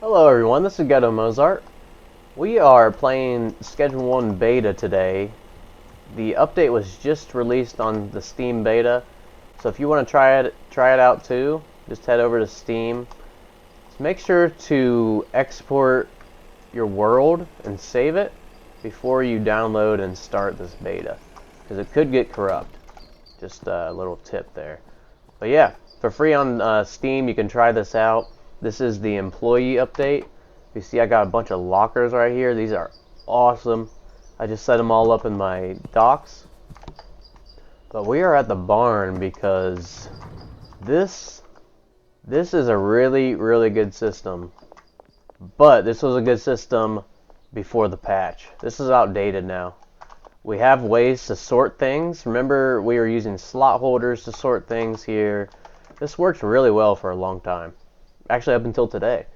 Hello everyone, this is Ghetto Mozart. We are playing Schedule 1 Beta today. The update was just released on the Steam Beta, so if you want to try it out too, just head over to Steam. Just make sure to export your world and save it before you download and start this beta, because it could get corrupt. Just a little tip there. But yeah, for free on Steam, you can try this out. This is the employee update. You see I got a bunch of lockers right here. These are awesome. I just set them all up in my docks. But we are at the barn because this is a really good system. But this was a good system before the patch. This is outdated now. We have ways to sort things. Remember, we were using slot holders to sort things here. This worked really well for a long time. Actually, up until today.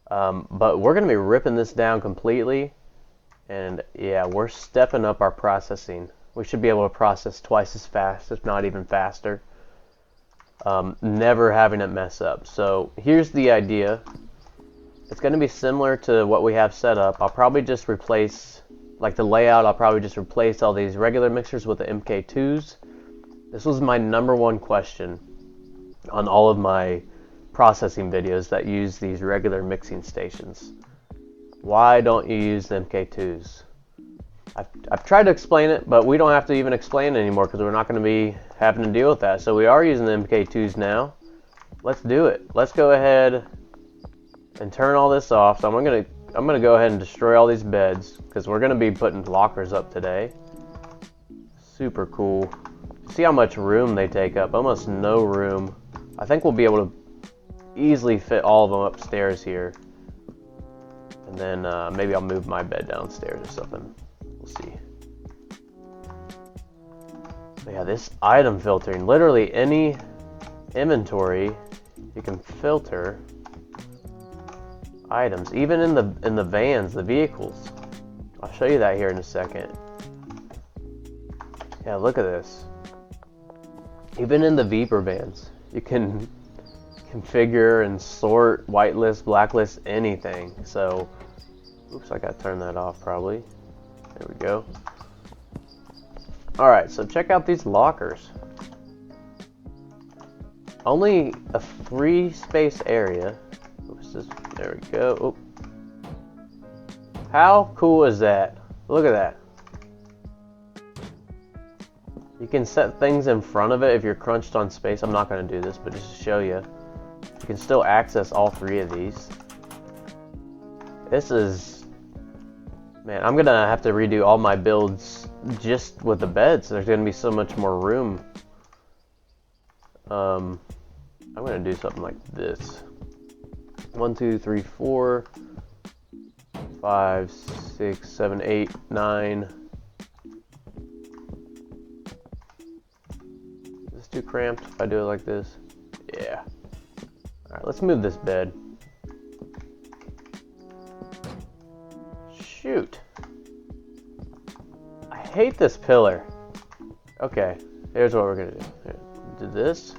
But we're going to be ripping this down completely. And yeah, we're stepping up our processing. We should be able to process twice as fast, if not even faster. Never having it mess up. So here's the idea. It's going to be similar to what we have set up. I'll probably just replace, like the layout, I'll probably just replace all these regular mixers with the MK2s. This was my #1 question on all of my processing videos that use these regular mixing stations. Why don't you use the MK2s? I've tried to explain it, but we don't have to even explain it anymore because we're not going to be having to deal with that. So we are using the MK2s now. Let's do it. Let's go ahead and turn all this off. So I'm gonna go ahead and destroy all these beds because we're gonna be putting lockers up today. Super cool. See how much room they take up? Almost no room. I think we'll be able to easily fit all of them upstairs here. And then maybe I'll move my bed downstairs or something. We'll see. But yeah, this item filtering, literally any inventory you can filter items, even in the vans, the vehicles. I'll show you that here in a second. Yeah, look at this. Even in the Veeper vans, you can configure and sort, whitelist, blacklist, anything. So, oops, I gotta turn that off probably. There we go. Alright, so check out these lockers. Only a free space area. Oops, there we go. Oop. How cool is that? Look at that. You can set things in front of it if you're crunched on space. I'm not going to do this, but just to show you. You can still access all 3 of these. This is... Man, I'm going to have to redo all my builds just with the beds. There's going to be so much more room. I'm going to do something like this. 1, 2, 3, 4, 5, 6, 7, 8, 9. Is this too cramped if I do it like this? Yeah. Alright, let's move this bed. Shoot. I hate this pillar. Okay, here's what we're gonna do. Here, do this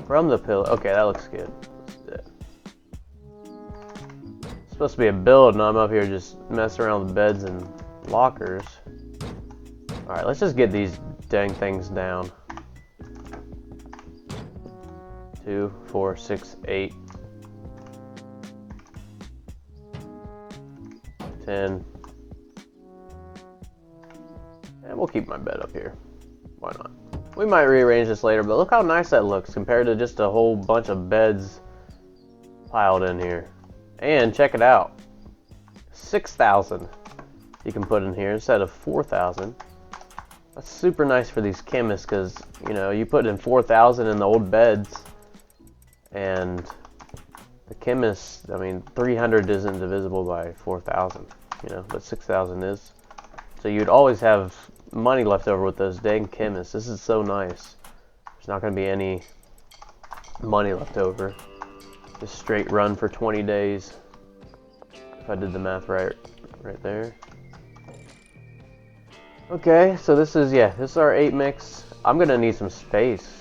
from the pillar. Okay, that looks good. Let's do that. It's supposed to be a build, and I'm up here just messing around with beds and lockers. Alright, let's just get these dang things down. 2, 4, 6, 8, 10, and we'll keep my bed up here. Why not? We might rearrange this later, but look how nice that looks compared to just a whole bunch of beds piled in here. And check it out, 6,000 you can put in here instead of 4,000. That's super nice for these chemists because, you know, you put in 4,000 in the old beds. And the chemist, I mean, 300 isn't divisible by 4,000, you know, but 6,000 is. So you'd always have money left over with those dang chemists. This is so nice. There's not going to be any money left over. Just straight run for 20 days. If I did the math right there. Okay, so this is, yeah, this is our 8 mix. I'm going to need some space.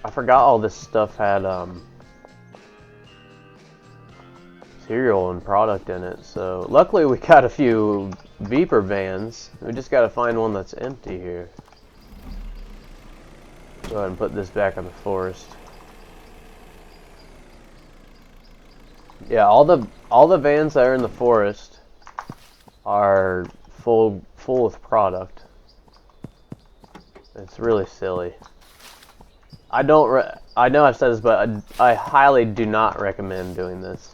I forgot all this stuff had material and product in it. So luckily we got a few Veeper vans. We just got to find one that's empty here. Go ahead and put this back in the forest. Yeah, all the vans that are in the forest are full with product. It's really silly. I know I've said this, but I highly do not recommend doing this.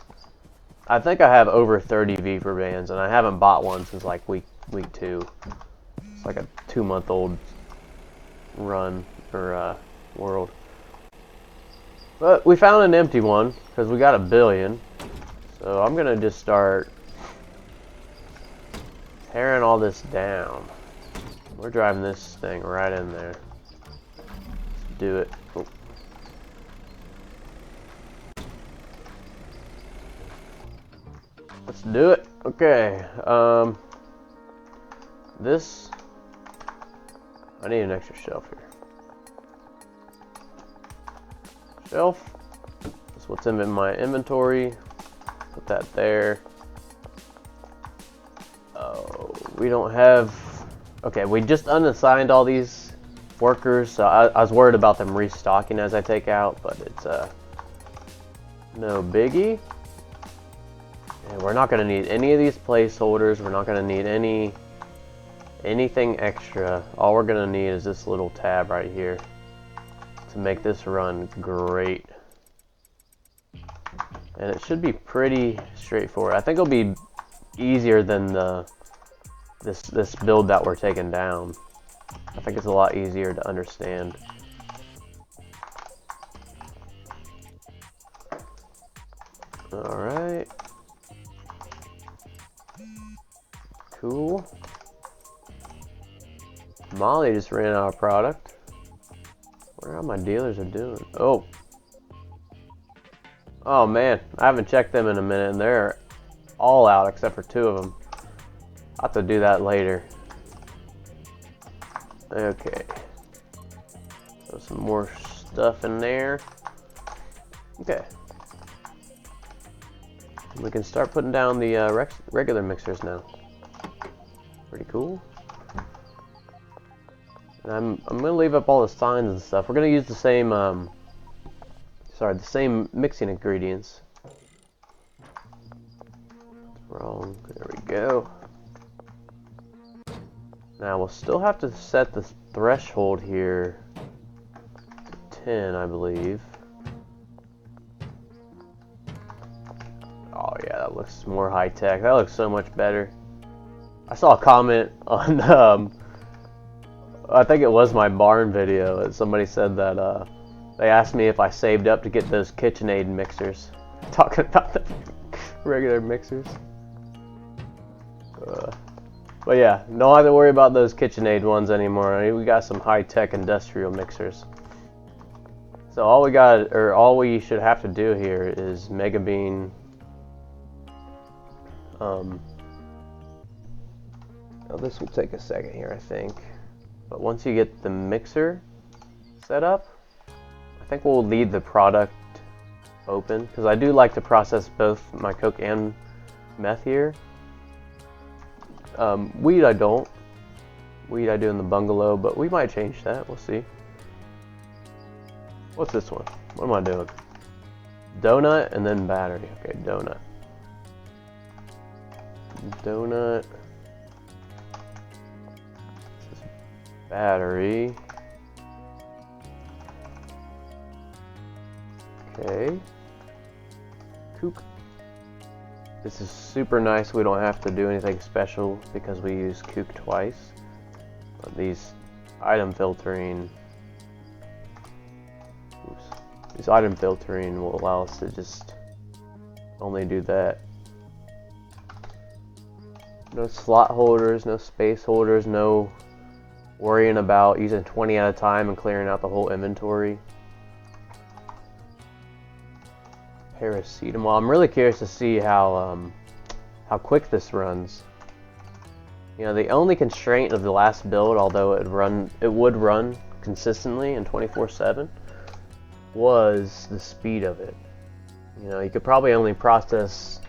I think I have over 30 Veeper vans, and I haven't bought one since like week 2. It's like a 2-month-old run or world. But we found an empty one because we got 1 billion. So I'm gonna just start tearing all this down. We're driving this thing right in there. Let's do it. Oh. Let's do it. Okay. This. I need an extra shelf here. Shelf. That's what's in my inventory. Put that there. Oh, we don't have. Okay, we just unassigned all these workers, so I was worried about them restocking as I take out, but it's no biggie. And we're not going to need any of these placeholders. We're not going to need anything extra. All we're going to need is this little tab right here to make this run great. And it should be pretty straightforward. I think it'll be easier than this build that we're taking down. I think it's a lot easier to understand. Alright. Cool. Molly just ran out of product. Where all my dealers are doing? Oh. Oh man, I haven't checked them in a minute and they're all out except for 2 of them. I'll have to do that later. Okay. So some more stuff in there. Okay. We can start putting down the regular mixers now. Pretty cool. And I'm gonna leave up all the signs and stuff. We're gonna use the same the same mixing ingredients. Wrong. There we go. Now we'll still have to set the threshold here to 10, I believe. Oh yeah, that looks more high tech. That looks so much better. I saw a comment on I think it was my barn video. Somebody said that they asked me if I saved up to get those KitchenAid mixers. Talking about the regular mixers. But yeah, don't have to worry about those KitchenAid ones anymore. I mean, we got some high-tech industrial mixers. So all we should have to do here is Mega Bean. Oh, this will take a second here, I think. But once you get the mixer set up, I think we'll leave the product open because I do like to process both my coke and meth here. Weed I don't. Weed I do in the bungalow, but we might change that. We'll see. What's this one? What am I doing? Donut and then battery. Okay, donut. Donut. This is battery. Okay. Kook. This is super nice. We don't have to do anything special because we use kook twice. But these item filtering will allow us to just only do that. No slot holders, no space holders, no worrying about using 20 at a time and clearing out the whole inventory. Paracetamol. I'm really curious to see how quick this runs. You know, the only constraint of the last build, although it would run consistently and 24/7, was the speed of it. You know, you could probably only process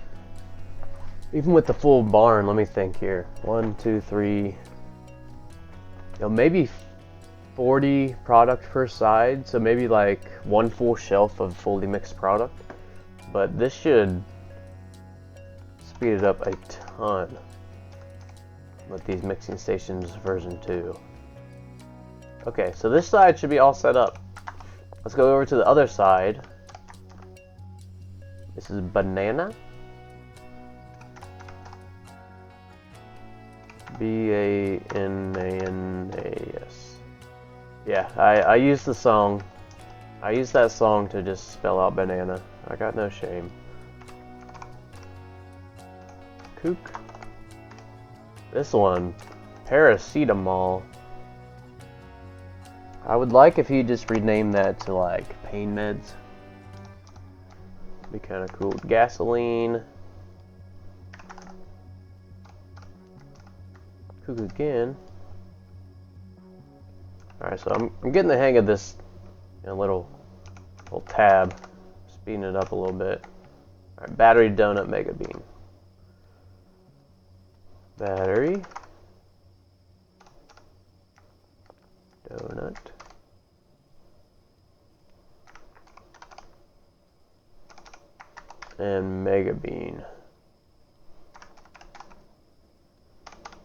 Even with the full barn, let me think here. 1, 2, 3. You know, maybe 40 product per side, so maybe like one full shelf of fully mixed product. But this should speed it up a ton with these mixing stations version 2. Okay, so this side should be all set up. Let's go over to the other side. This is banana. B-A-N-A-N-A-S. Yeah, I used the song. I used that song to just spell out banana. I got no shame. Kook. This one, paracetamol. I would like if he just renamed that to like pain meds. Be kind of cool. Gasoline. Kook again. Alright, so I'm getting the hang of this little tab. Speeding it up a little bit. Alright, battery donut mega bean. Battery. Donut. And mega bean.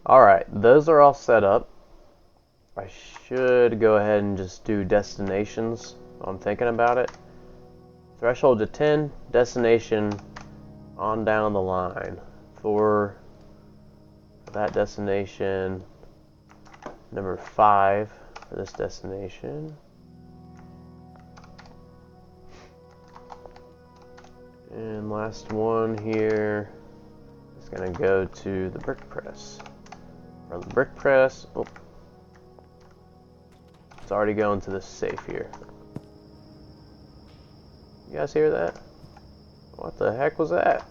Alright, those are all set up. I should go ahead and just do destinations while I'm thinking about it. Threshold to 10, destination on down the line. For that destination, number 5 for this destination. And last one here is going to go to the brick press. From the brick press, oh, it's already going to the safe here. You guys hear that? What the heck was that?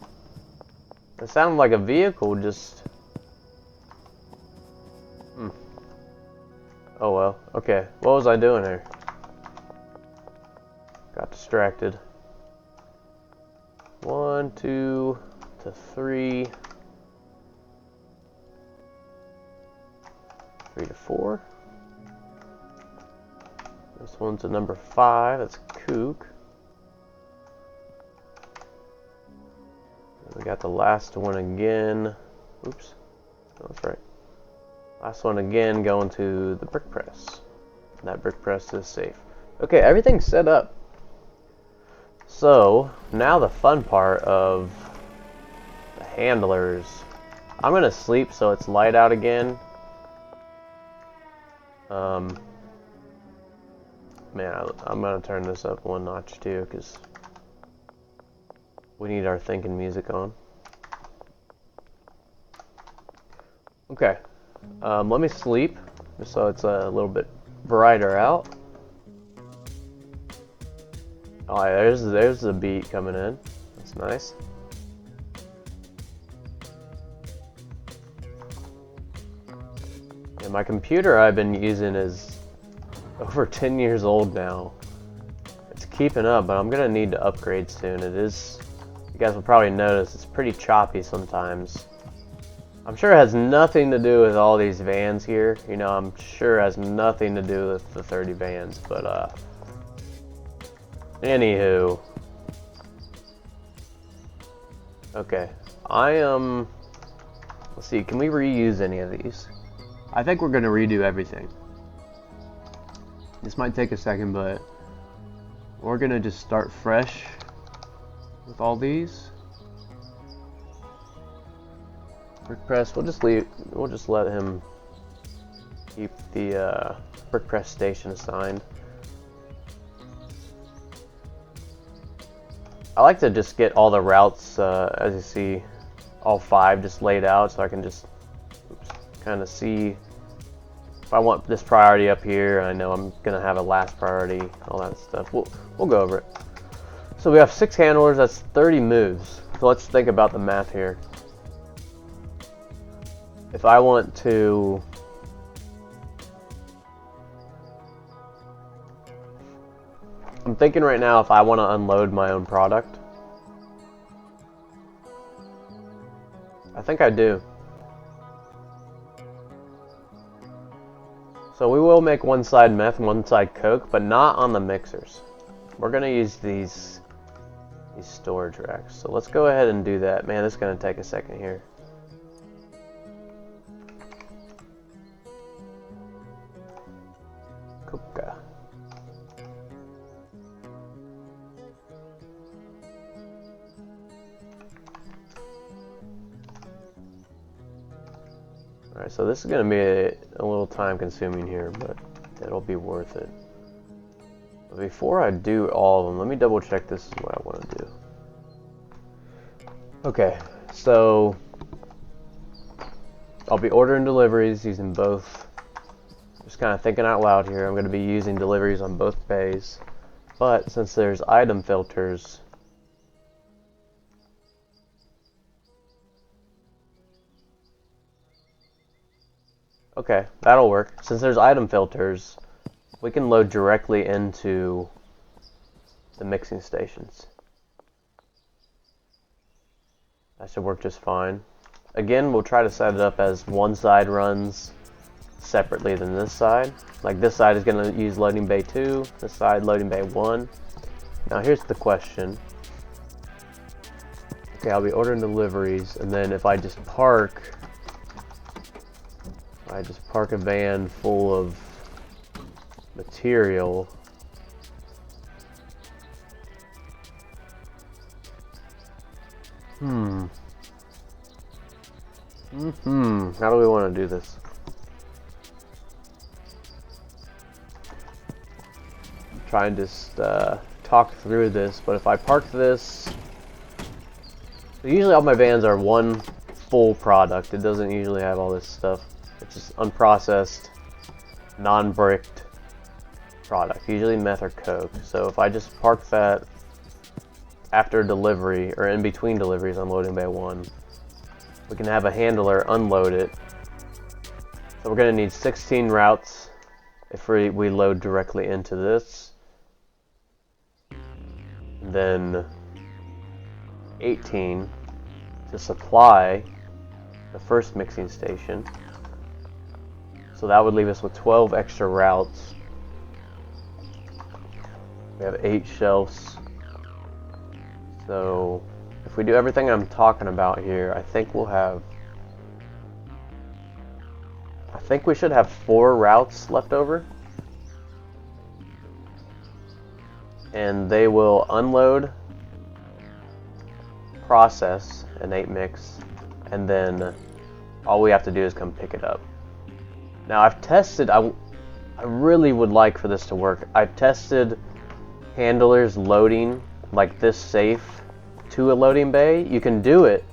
It sounded like a vehicle just... Oh well, okay. What was I doing here? Got distracted. 1, 2 to 3. 3 to 4. This one's a number 5. That's Kook. And we got the last one again. Oops. Oh, that's right. Last one again going to the brick press. That brick press is safe. Okay, everything's set up. So, now the fun part of the handlers. I'm gonna sleep so it's light out again. Man, I'm gonna turn this up one notch too, because we need our thinking music on. Okay. Let me sleep, just so it's a little bit brighter out. Oh, yeah, there's the beat coming in. That's nice. And my computer I've been using is over 10 years old now. It's keeping up, but I'm gonna need to upgrade soon. It is, you guys will probably notice, it's pretty choppy sometimes. I'm sure it has nothing to do with all these vans here. You know, I'm sure it has nothing to do with the 30 vans, but anywho. Okay, let's see, can we reuse any of these? I think we're gonna redo everything. This might take a second, but we're gonna just start fresh with all these. Brick press, we'll just let him keep the brick press station assigned. I like to just get all the routes, as you see, all 5 just laid out, so I can just kind of see if I want this priority up here. I know I'm gonna have a last priority, all that stuff. We'll go over it. So we have 6 handlers. That's 30 moves. So let's think about the math here. If I want to, I'm thinking right now if I want to unload my own product, I think I do. So we will make one side meth and one side coke, but not on the mixers. We're gonna use these storage racks. So let's go ahead and do that. Man, this is gonna take a second here. Coca. Alright, so this is going to be a little time consuming here, but it'll be worth it. But before I do all of them, let me double check this is what I want to do. Okay, so I'll be ordering deliveries using both. Just kind of thinking out loud here, I'm going to be using deliveries on both bays. But since there's item filters, okay, that'll work. Since there's item filters, we can load directly into the mixing stations. That should work just fine. Again, we'll try to set it up as one side runs separately than this side. Like this side is going to use loading bay 2, this side loading bay 1. Now here's the question. Okay, I'll be ordering deliveries, and then if I just park a van full of material. How do we want to do this? Try and just talk through this, but if I park this, usually all my vans are one full product. It doesn't usually have all this stuff. It's just unprocessed, non-bricked product, usually meth or coke. So if I just park that after delivery, or in between deliveries on loading bay 1, we can have a handler unload it. So we're going to need 16 routes if we load directly into this. And then 18 to supply the first mixing station. So that would leave us with 12 extra routes. We have 8 shelves. So if we do everything I'm talking about here, I think we should have 4 routes left over. And they will unload, process an 8 mix, and then all we have to do is come pick it up. Now I've tested, I really would like for this to work. I've tested handlers loading like this safe to a loading bay. You can do it.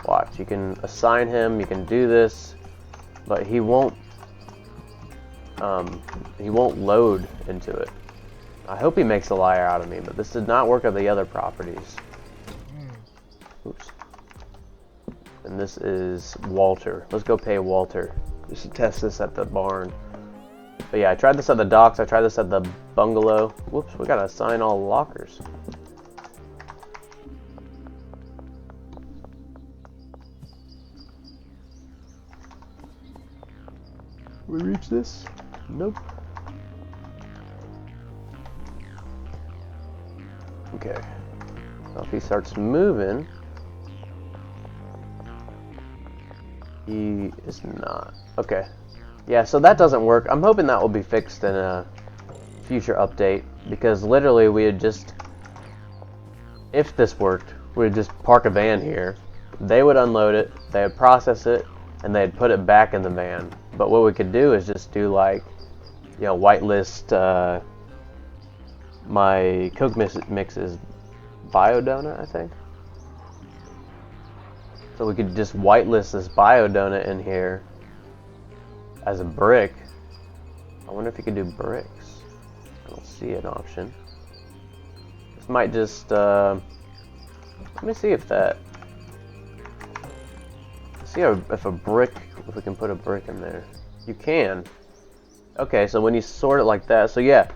Watch, you can assign him, you can do this, but he won't load into it. I hope he makes a liar out of me, but this did not work on the other properties. Oops. And this is Walter. Let's go pay Walter. We should test this at the barn. But yeah, I tried this at the docks. I tried this at the bungalow. Whoops, we gotta assign all lockers. We reach this? Nope. Okay. So if he starts moving, he is not. Okay. Yeah, so that doesn't work. I'm hoping that will be fixed in a future update, because literally we had just, if this worked, we would just park a van here. They would unload it, they would process it, and they'd put it back in the van. But what we could do is just do like, you know, whitelist my Coke mix is bio donut, I think. So we could just whitelist this bio donut in here as a brick. I wonder if you could do bricks. I don't see an option. This might just let me see if that. See if a brick, if we can put a brick in there. You can. Okay, so when you sort it like that, so yeah,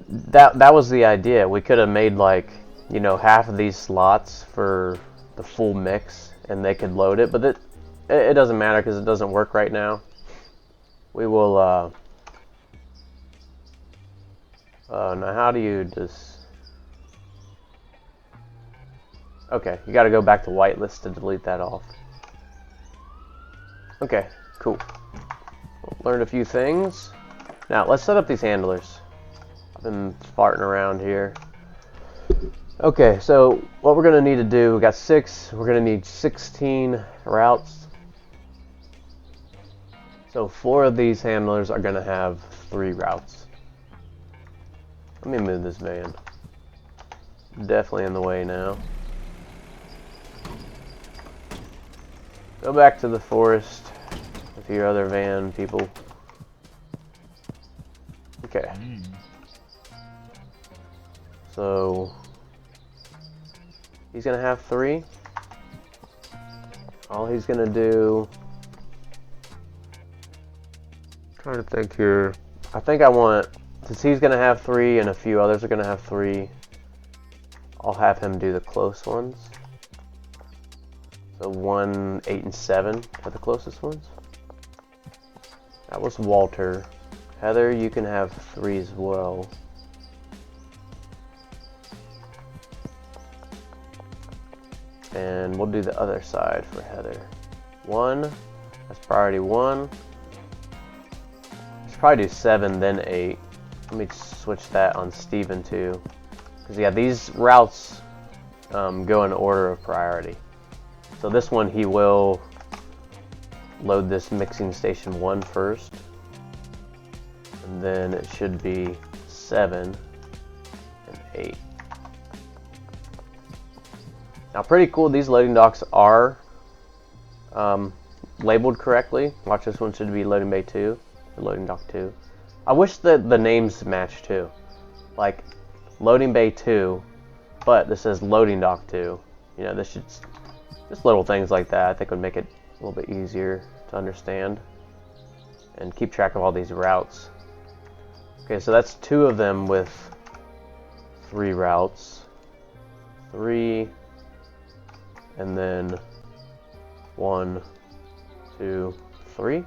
that was the idea. We could have made like, you know, half of these slots for the full mix, and they could load it, but it doesn't matter because it doesn't work right now. We will, now how do you just... Okay, you gotta go back to whitelist to delete that off. Okay, cool. Learned a few things. Now, let's set up these handlers. I've been farting around here. Okay, so what we're going to need to do, we got 6, we're going to need 16 routes. So 4 of these handlers are going to have 3 routes. Let me move this van. Definitely in the way now. Go back to the forest with your other van people. Okay. So he's gonna have 3. All he's gonna do... I'm trying to think here. I think I want, since he's gonna have 3 and a few others are gonna have 3, I'll have him do the close ones. So 1, 8, and 7 are the closest ones. That was Walter. Heather, you can have 3 as well. And we'll do the other side for Heather. 1, that's priority 1. Let's probably do 7, then 8. Let me switch that on Steven too. Because yeah, these routes go in order of priority. So this one, he will load this mixing station 1 first. And then it should be 7 and 8. Now, pretty cool, these loading docks are labeled correctly. Watch, this one should be loading bay 2, or loading dock 2. I wish that the names match too. Like, loading bay 2, but this says loading dock 2. You know, this should, just little things like that I think would make it a little bit easier to understand and keep track of all these routes. Okay, so that's 2 of them with 3 routes. 3, and then 1, 2, 3.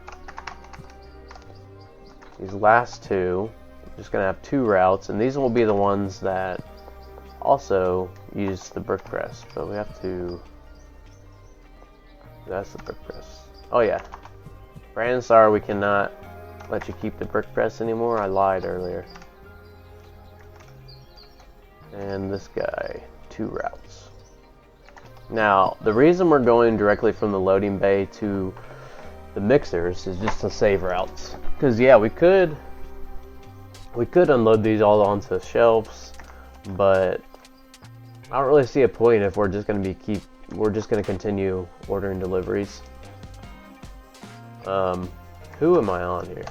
These last 2, I'm just gonna have 2 routes, and these will be the ones that also use the brick press, but we have to... That's the brick press. Oh yeah. Brandon, sorry, we cannot let you keep the brick press anymore. I lied earlier. And this guy, 2 routes. Now, the reason we're going directly from the loading bay to the mixers is just to save routes. Because yeah, we could unload these all onto the shelves, but I don't really see a point if we're just going to continue ordering deliveries. Who am I on here?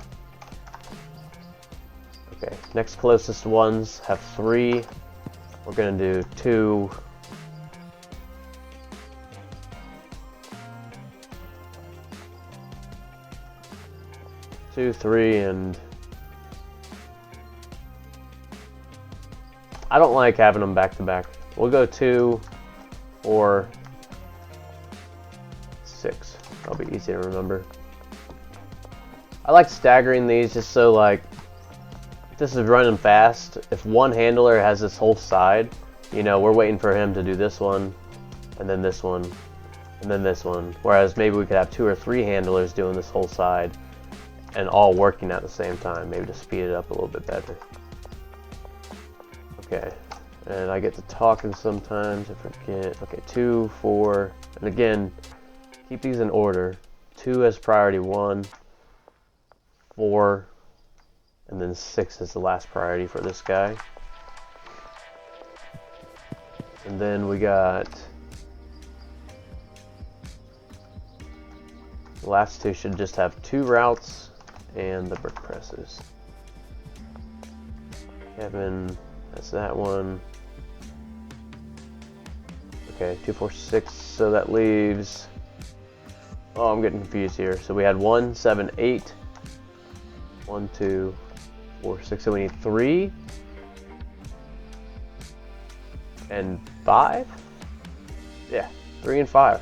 Okay, next closest ones have 3. We're gonna do 2. Two, 3, and I don't like having them back to back. We'll go 2, 4, 6. That'll be easy to remember. I like staggering these just so, like, if this is running fast, if one handler has this whole side, you know, we're waiting for him to do this one, and then this one, and then this one. Whereas maybe we could have 2 or 3 handlers doing this whole side and all working at the same time, maybe to speed it up a little bit better. Okay, and I get to talking sometimes, I forget. Okay, 2, 4, and again, keep these in order. 2 as priority 1, 4, and then 6 is the last priority for this guy. And then we got the last 2 should just have 2 routes and the brick presses. Kevin, that's that one. Okay, 2, 4, 6, so that leaves, oh, I'm getting confused here. So we had 1, 7, 8, 1, 2, 4, 6, so we need 3 and 5. Yeah, 3 and 5.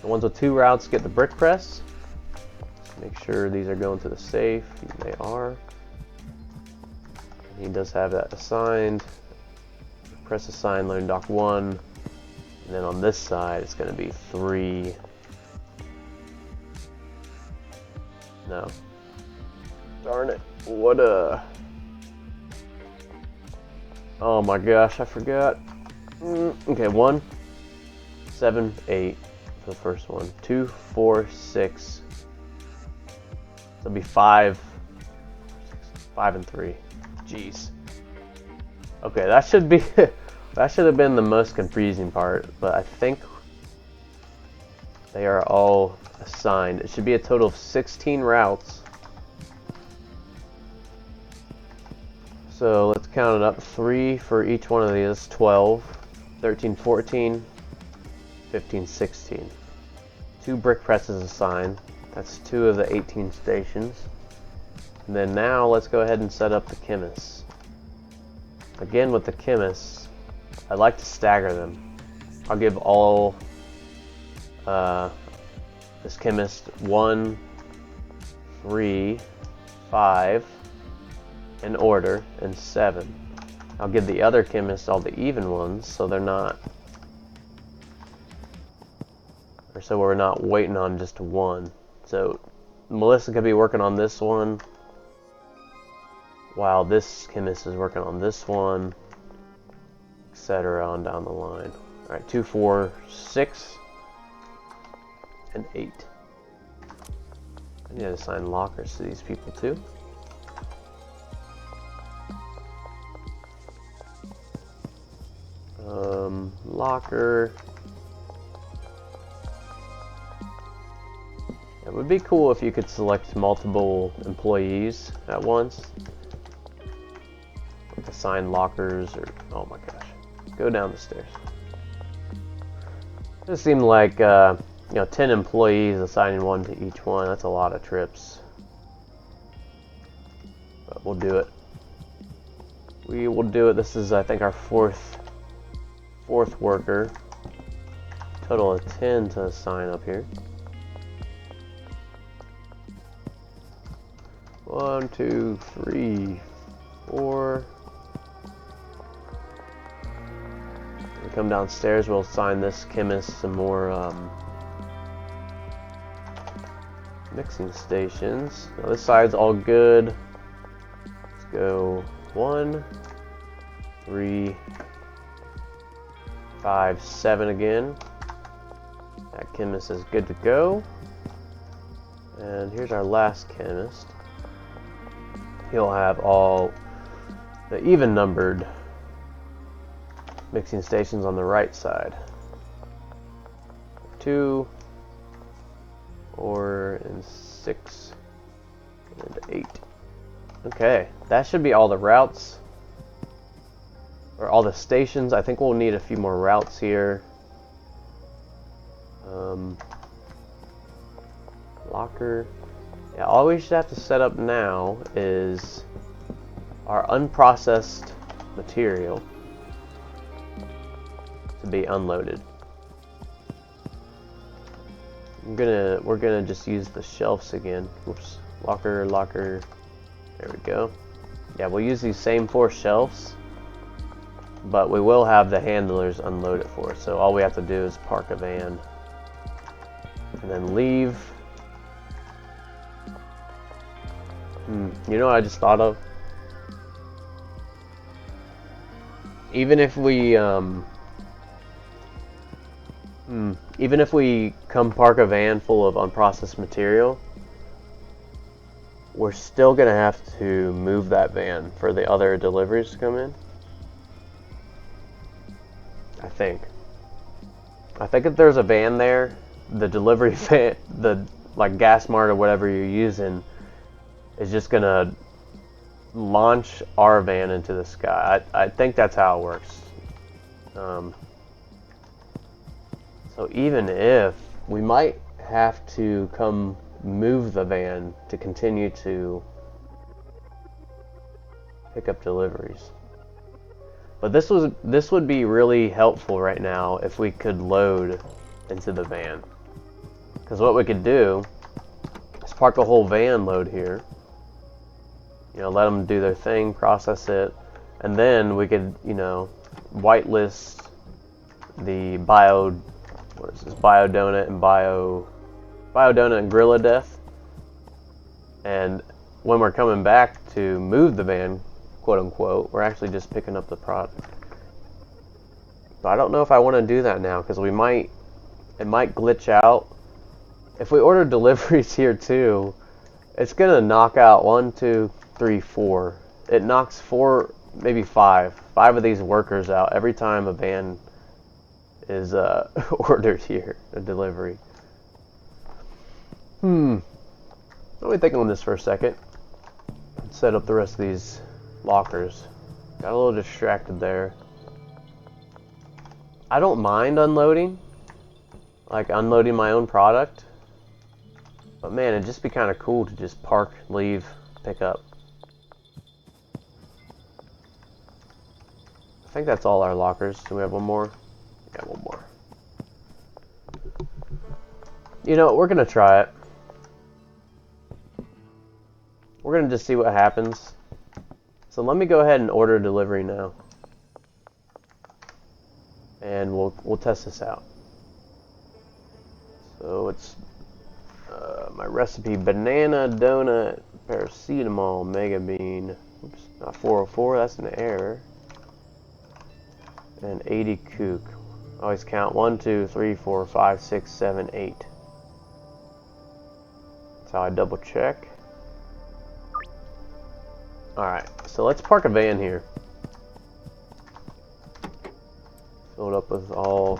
The ones with 2 routes get the brick press. Just make sure these are going to the safe. They are. He does have that assigned. Press assign loading dock 1. And then on this side it's going to be 3. No. Darn it. What a... Oh my gosh, I forgot. Okay, 1, 7, 8 for the first one. 2, 4, 6. It'll be 5. 5 and 3. Jeez. Okay, that should be that should have been the most confusing part, but I think they are all assigned. It should be a total of 16 routes. So let's count it up. 3 for each one of these. 12, 13, 14, 15, 16. 2 brick presses assigned. That's 2 of the 18 stations. And then now let's go ahead and set up the chemists. Again with the chemists, I like to stagger them. I'll give all this chemist 1, 3, 5 in order, and 7. I'll give the other chemists all the even ones, so they're not, or so we're not waiting on just 1. So Melissa could be working on this one while this chemist is working on this one, etc. on down the line. Alright, 2, 4, 6, and 8. I need to assign lockers to these people too. Locker. It would be cool if you could select multiple employees at once. Like assign lockers or, oh my gosh. Go down the stairs. It seemed like, 10 employees assigning 1 to each one. That's a lot of trips. But we'll do it. We will do it. This is, I think, our fourth worker. Total of 10 to assign up here. 1, 2, 3, 4. We come downstairs, we'll assign this chemist some more mixing stations. Now this side's all good. Let's go 1, 3, 5, 7 again. That chemist is good to go. And here's our last chemist. He'll have all the even numbered mixing stations on the right side. 2, 4, and 6, and 8. Okay, that should be all the routes, or all the stations. I think we'll need a few more routes here. Locker. Yeah, all we should have to set up now is our unprocessed material to be unloaded. We're gonna just use the shelves again. Whoops. Locker. There we go. Yeah, we'll use these same 4 shelves, but we will have the handlers unload it for us. So all we have to do is park a van and then leave. You know what I just thought of? Even if we come park a van full of unprocessed material, we're still gonna have to move that van for the other deliveries to come in. I think if there's a van there, the delivery van, the like gas mart or whatever you're using, is just gonna launch our van into the sky. I think that's how it works. So even if we might have to come move the van to continue to pick up deliveries. But this would be really helpful right now if we could load into the van. Because what we could do is park a whole van load here. You know, let them do their thing, process it, and then we could, you know, whitelist the bio donut and Gorilla Death. And when we're coming back to move the van, quote unquote, we're actually just picking up the product. But I don't know if I want to do that now, because it might glitch out. If we order deliveries here too, it's gonna knock out 1, 2, 3, 4. It knocks 4, maybe 5 of these workers out every time a van is ordered here, a delivery. Let me think on this for a second. Let's set up the rest of these lockers. Got a little distracted there. I don't mind unloading, like unloading my own product. But man, it'd just be kind of cool to just park, leave, pick up. I think that's all our lockers. Do we have one more? Yeah, one more. You know, we're gonna try it. We're gonna just see what happens. So let me go ahead and order a delivery now. And we'll test this out. So it's my recipe: banana, donut, paracetamol, mega bean. Oops, not 404. That's an error. And 80 kook. Always count 1, 2, 3, 4, 5, 6, 7, 8. That's how I double check. Alright, so let's park a van here. Fill it up with all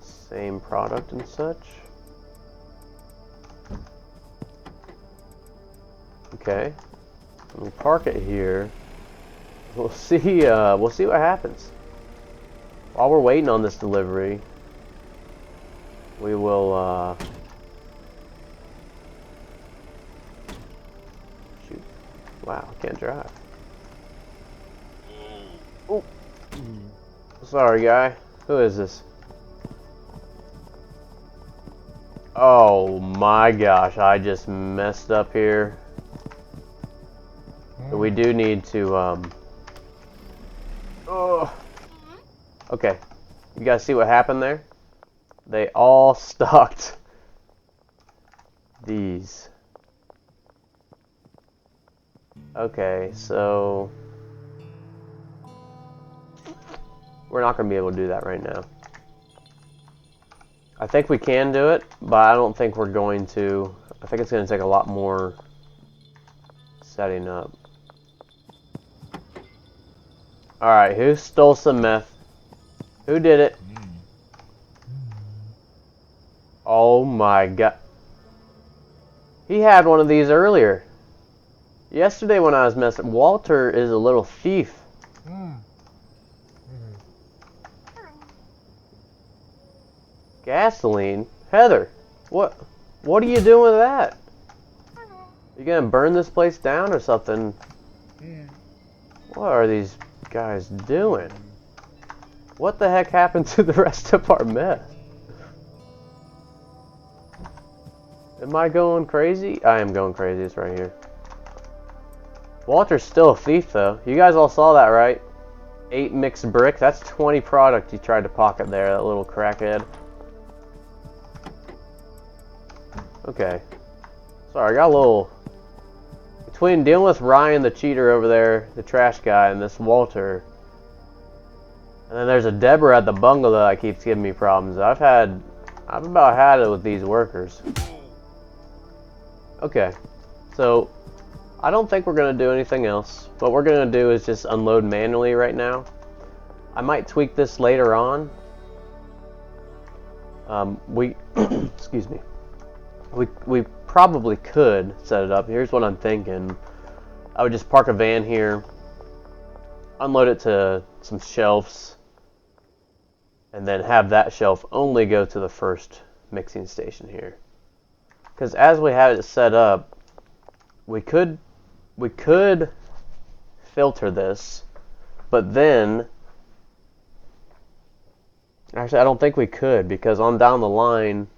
same product and such. Okay. When we park it here, we'll see what happens. While we're waiting on this delivery, we will shoot. Wow, I can't drive. Oh, sorry, guy. Who is this? Oh my gosh, I just messed up here. So we do need to okay, you guys see what happened there? They all stocked these. Okay, so we're not going to be able to do that right now. I think we can do it, but I don't think we're going to. I think it's going to take a lot more setting up. Alright, who stole some meth? Who did it? Oh my god. He had one of these earlier. Yesterday when I was messing, Walter is a little thief. Gasoline? Heather, what are you doing with that? You gonna burn this place down or something? What are these guys doing? What the heck happened to the rest of our mess? Am I going crazy? I am going crazy. It's right here. Walter's still a thief, though. You guys all saw that, right? 8 mixed brick. That's 20 product he tried to pocket there, that little crackhead. Okay. Sorry, I got a little... Between dealing with Ryan the cheater over there, the trash guy, and this Walter... And then there's a Deborah at the bungalow that keeps giving me problems. I've about had it with these workers. Okay, so I don't think we're going to do anything else. What we're going to do is just unload manually right now. I might tweak this later on. Excuse me. We probably could set it up. Here's what I'm thinking. I would just park a van here, unload it to some shelves, and then have that shelf only go to the first mixing station here. Because as we have it set up, we could filter this, but then actually I don't think we could, because on down the line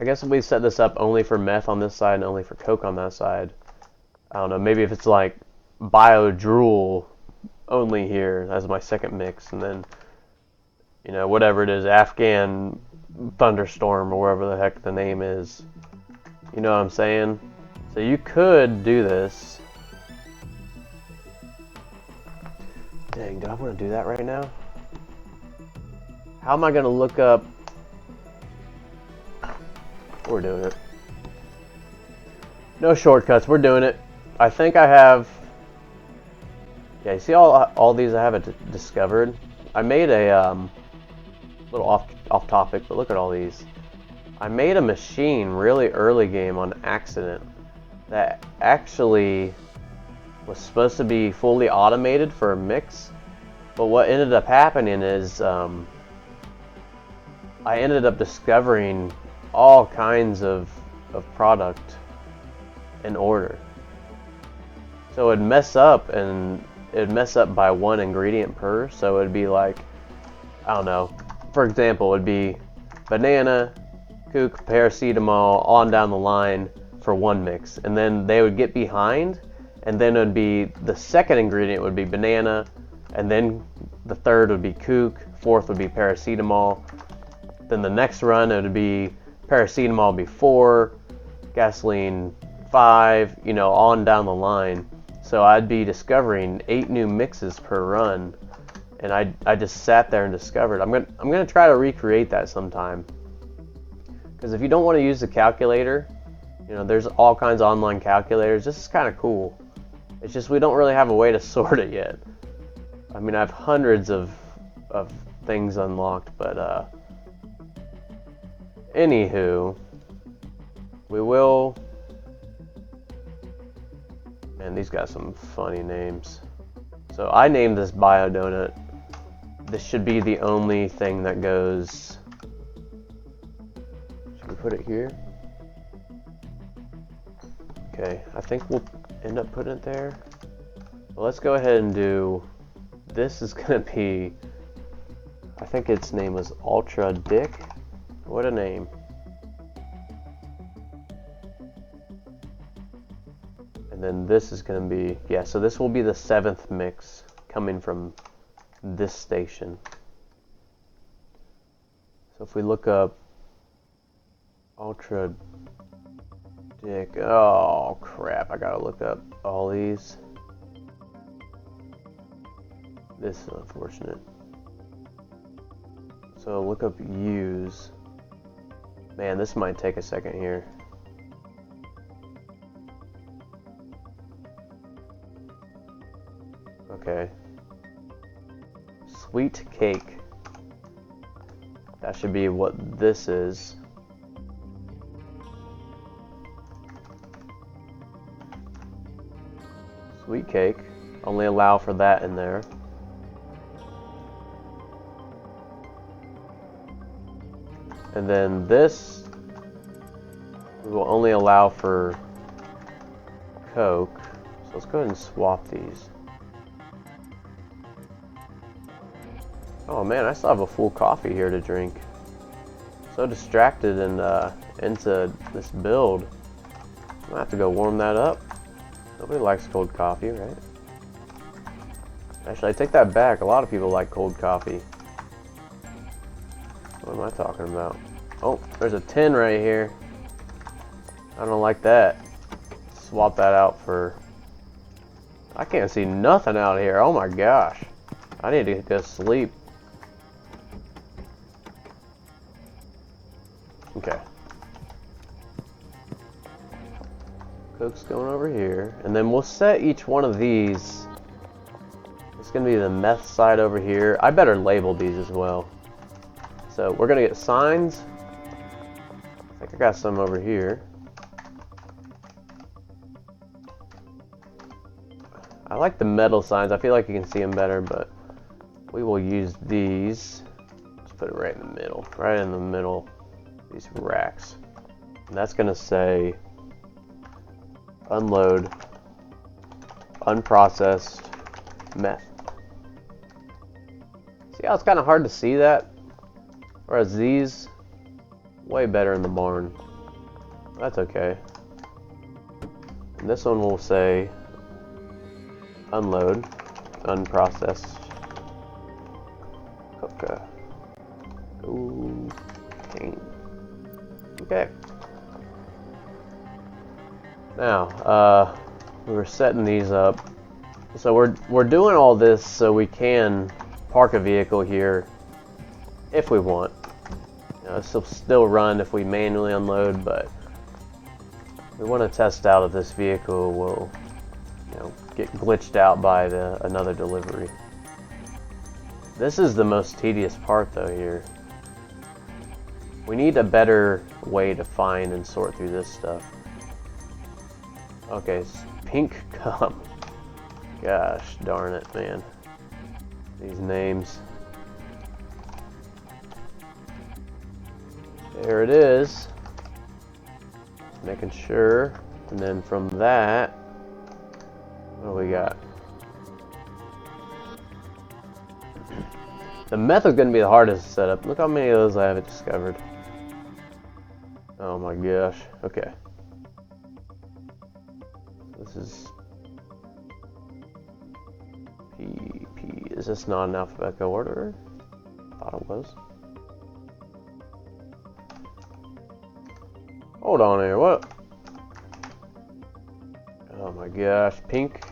I guess if we set this up only for meth on this side and only for coke on that side, I don't know, maybe if it's like bio drool only here as my second mix, and then, you know, whatever it is, Afghan thunderstorm or whatever the heck the name is. You know what I'm saying? So you could do this. Dang, do I want to do that right now? How am I going to look up? We're doing it. No shortcuts, we're doing it. I think I have... Yeah, you see all these I haven't discovered? I made a little off topic, but look at all these. I made a machine really early game on accident that actually was supposed to be fully automated for a mix, but what ended up happening is I ended up discovering all kinds of product in order. So it'd mess up, and it'd mess up by one ingredient per, so it'd be like, I don't know, for example, it'd be banana, kook, paracetamol, on down the line for one mix, and then they would get behind, and then it would be the second ingredient would be banana, and then the third would be kook, fourth would be paracetamol, then the next run it would be paracetamol before, gasoline 5, you know, on down the line. So I'd be discovering 8 new mixes per run, and I just sat there and discovered. I'm gonna try to recreate that sometime, because if you don't want to use the calculator, you know, there's all kinds of online calculators. This is kind of cool. It's just we don't really have a way to sort it yet. I mean, I have hundreds of things unlocked, but anywho, we will. Man, these got some funny names. So I named this Bio Donut. This should be the only thing that goes. Should we put it here? Okay, I think we'll end up putting it there. Well, let's go ahead and do. This is gonna be. I think its name was Ultra Dick. What a name. And then this is going to be, yeah, so this will be the 7th mix coming from this station. So if we look up Ultra Dick, oh crap, I gotta look up all these. This is unfortunate. So look up use. Man, this might take a second here. Okay. Sweet cake. That should be what this is. Sweet cake. Only allow for that in there. And then this we will only allow for Coke. So let's go ahead and swap these. Oh man, I still have a full coffee here to drink. So distracted and into this build. I'm gonna have to go warm that up. Nobody likes cold coffee, right? Actually, I take that back. A lot of people like cold coffee. What am I talking about? Oh, there's a tin right here. I don't like that. Swap that out for... I can't see nothing out here. Oh my gosh. I need to go sleep. Okay. Coke's going over here. And then we'll set each one of these. It's going to be the meth side over here. I better label these as well. So we're going to get signs. I think I got some over here. I like the metal signs. I feel like you can see them better, but we will use these. Let's put it right in the middle. Right in the middle. These racks. And that's going to say unload unprocessed meth. See how it's kind of hard to see that? Whereas these, way better in the barn. That's okay. And this one will say unload, unprocessed. Okay. Okay. Now, we were setting these up. So we're doing all this so we can park a vehicle here if we want. This will still run if we manually unload, but we want to test out if this vehicle will, get glitched out by another delivery. This is the most tedious part though here. We need a better way to find and sort through this stuff. Okay, pink cum. Gosh darn it, man. These names. There it is. Making sure. And then from that, what do we got? The method's gonna be the hardest to set up. Look how many of those I haven't discovered. Oh my gosh. Okay. This is P. Is this not in alphabetical order? Thought it was. Hold on here. What? Oh my gosh. Pink.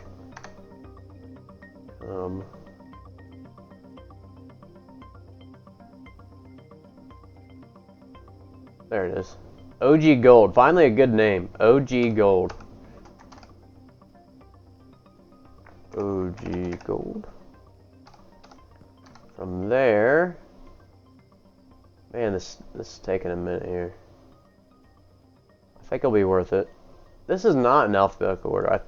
There it is. OG Gold. Finally a good name. OG Gold. OG Gold. From there, man, this is taking a minute here. I think it'll be worth it. This is not in alphabetical order. What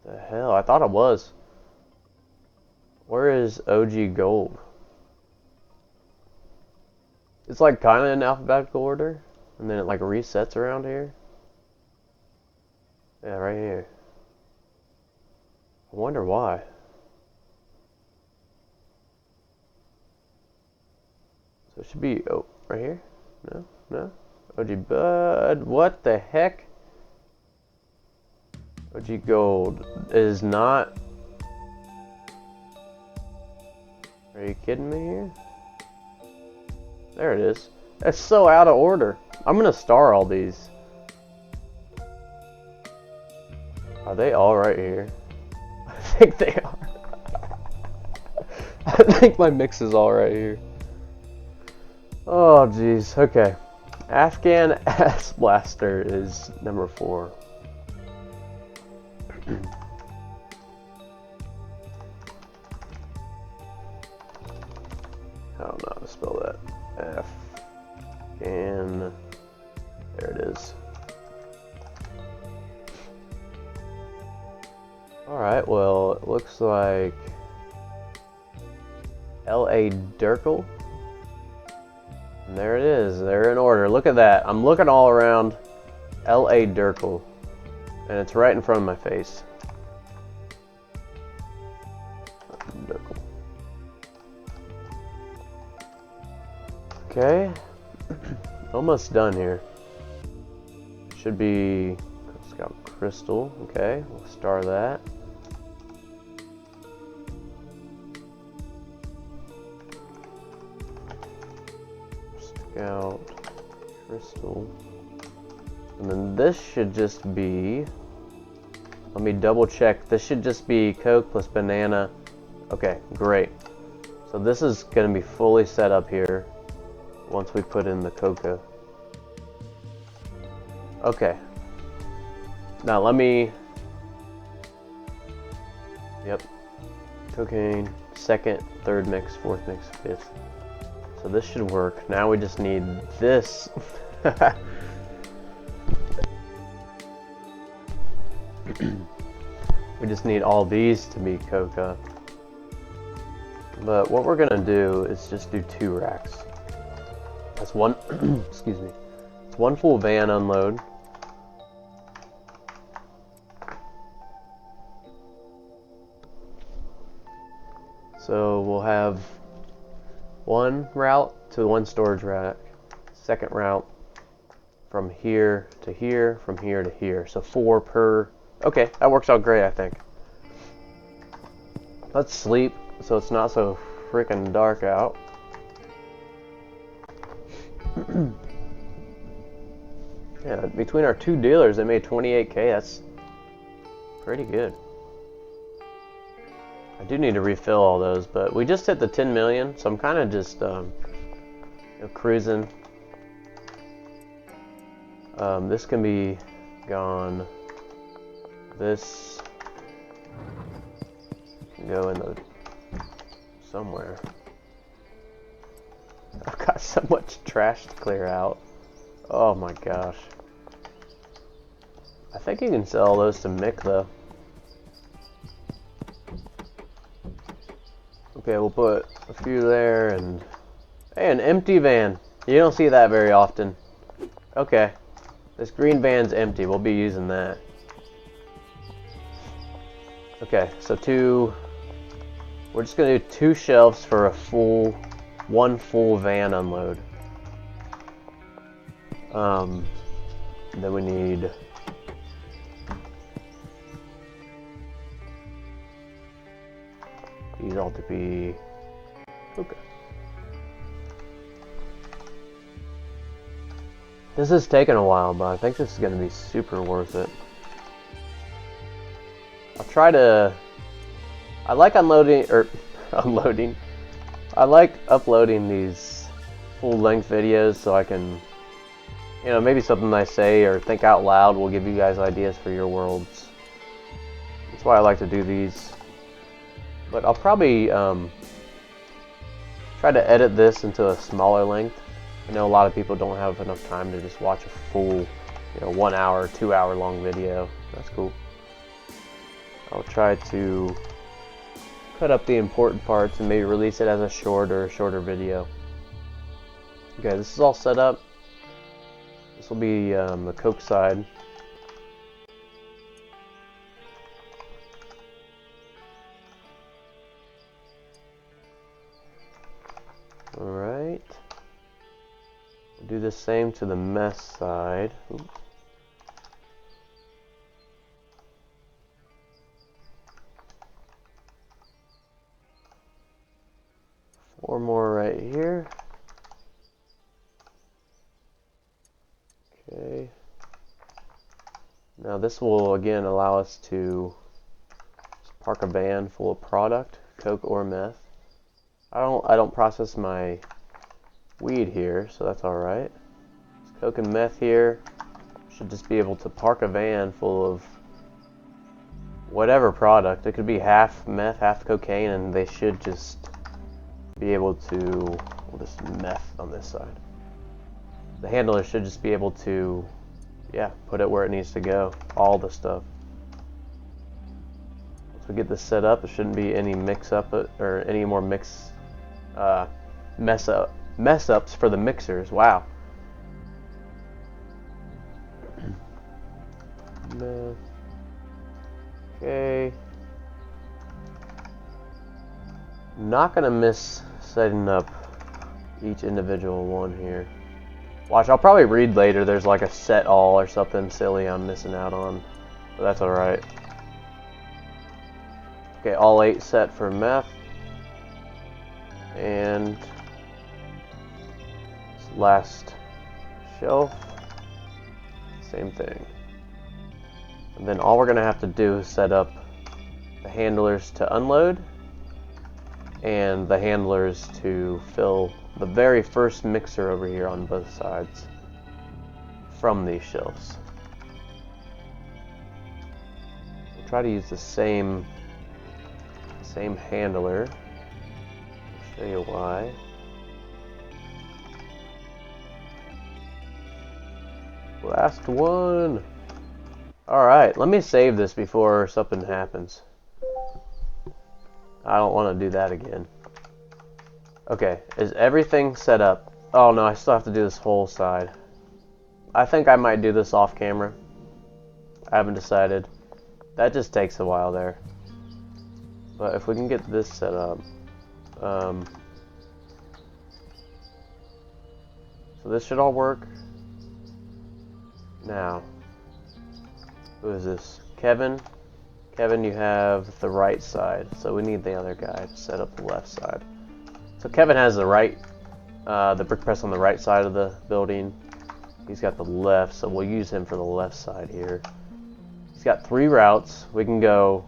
the hell? I thought it was. Where is OG Gold? It's like kind of in alphabetical order, and then it like resets around here. Yeah, right here. I wonder why. So it should be, oh, right here? No? OG Bud, what the heck? OG Gold is not... Are you kidding me here? There it is. That's so out of order. I'm gonna star all these. Are they all right here? I think they are. I think my mix is all right here. Oh jeez. Okay. Afghan Ass Blaster is number 4. I don't know how to spell that. Afghan. There it is. Alright, well, it looks like L.A. Dirkle. And there it is. They're in order. Look at that. I'm looking all around. L.A. Dirkle. And it's right in front of my face. Dirkle. Okay. Almost done here. Should be Scout Crystal. Okay, we'll star that. Scout Crystal. And then this should just be, let me double check, this should just be Coke plus banana. Okay, great. So this is going to be fully set up here once we put in the cocoa. Okay. Now let me, yep, cocaine, second, third mix, fourth mix, fifth. So this should work. Now we just need this. We just need all these to be coca. But what we're gonna do is just do 2 racks. That's one, excuse me. It's 1 full van unload. So we'll have 1 route to 1 storage rack, second route from here to here, from here to here. So 4 per... Okay, that works out great, I think. Let's sleep so it's not so freaking dark out. Yeah, between our 2 dealers, they made 28K. That's pretty good. I do need to refill all those, but we just hit the 10 million, so I'm kind of just cruising. This can be gone. This can go in the somewhere. I've got so much trash to clear out. Oh my gosh. I think you can sell those to Mick though. Okay, we'll put a few there and... Hey, an empty van. You don't see that very often. Okay. This green van's empty. We'll be using that. Okay, so 2... We're just going to do 2 shelves for a full... 1 full van unload. Then we need... These all to be... Okay. This is taking a while, but I think this is going to be super worth it. I'll try to... I like unloading... unloading. I like uploading these full-length videos so I can... You know, maybe something I say or think out loud will give you guys ideas for your worlds. That's why I like to do these. But I'll probably try to edit this into a smaller length. I know a lot of people don't have enough time to just watch a full, you know, 1 hour, 2 hour long video. That's cool. I'll try to cut up the important parts and maybe release it as a shorter video. Okay, this is all set up. This will be the Coke side. Alright. Do the same to the mess side. Oops. Four more right here. Okay. Now this will again allow us to park a van full of product, Coke or meth. I don't process my weed here, so that's all right. It's Coke and meth here. Should just be able to park a van full of whatever product. It could be half meth, half cocaine, and they should just be able to... Well, this meth on this side. The handler should just be able to, yeah, put it where it needs to go. All the stuff. Once we get this set up, there shouldn't be any mix-up or any more mess ups for the mixers. Wow. Okay. Not gonna miss setting up each individual one here. Watch, I'll probably read later. There's like a set all or something silly I'm missing out on, but that's all right. Okay, all 8 set for meth. And last shelf, same thing. And then all we're gonna have to do is set up the handlers to unload and the handlers to fill the very first mixer over here on both sides from these shelves. We'll try to use the same handler. I'll show you why. Last one. Alright, let me save this before something happens. I don't want to do that again. Okay, is everything set up? Oh no, I still have to do this whole side. I think I might do this off camera. I haven't decided. That just takes a while there. But if we can get this set up. So this should all work. Now, who is this? Kevin. Kevin, you have the right side, so we need the other guy to set up the left side. So Kevin has the brick press on the right side of the building. He's got the left, so we'll use him for the left side here. He's got 3 routes. We can go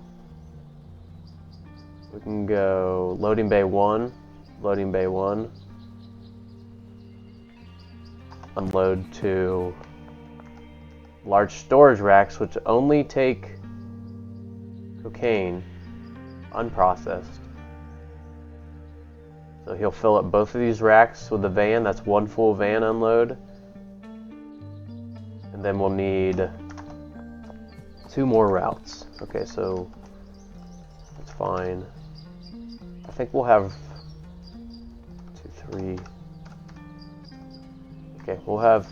loading bay 1, loading bay 1, unload to large storage racks, which only take cocaine unprocessed. So he'll fill up both of these racks with the van. That's 1 full van unload. And then we'll need 2 more routes. Okay, so that's fine. I think we'll have 2, 3. Okay, we'll have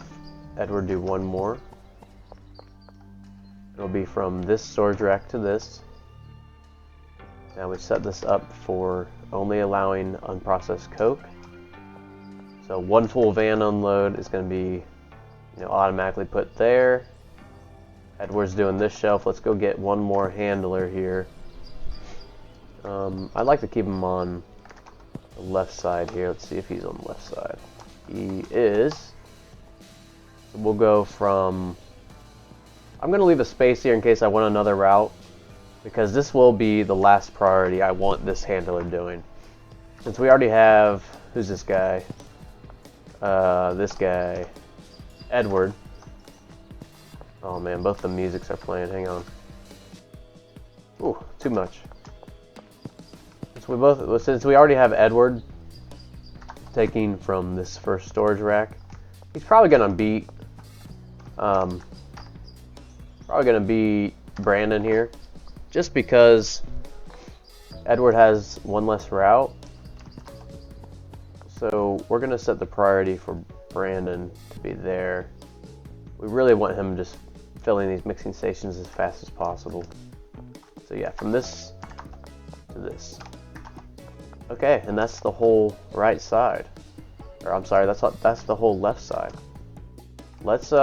Edward do 1 more. It'll be from this storage rack to this. Now we set this up for only allowing unprocessed coke. So 1 full van unload is going to be, automatically put there. Edward's doing this shelf. Let's go get 1 more handler here. I'd like to keep him on the left side here. Let's see if he's on the left side. He is. So we'll go from... I'm going to leave a space here in case I want another route, because this will be the last priority I want this handler doing. Since we already have... Who's this guy? This guy. Edward. Oh man, both the musics are playing. Hang on. Ooh, too much. Since we already have Edward taking from this first storage rack, he's probably gonna beat Brandon here, just because Edward has 1 less route. So we're gonna set the priority for Brandon to be there. We really want him just filling these mixing stations as fast as possible. So yeah, from this to this. Okay, and that's the whole right side. Or I'm sorry, that's the whole left side. Let's did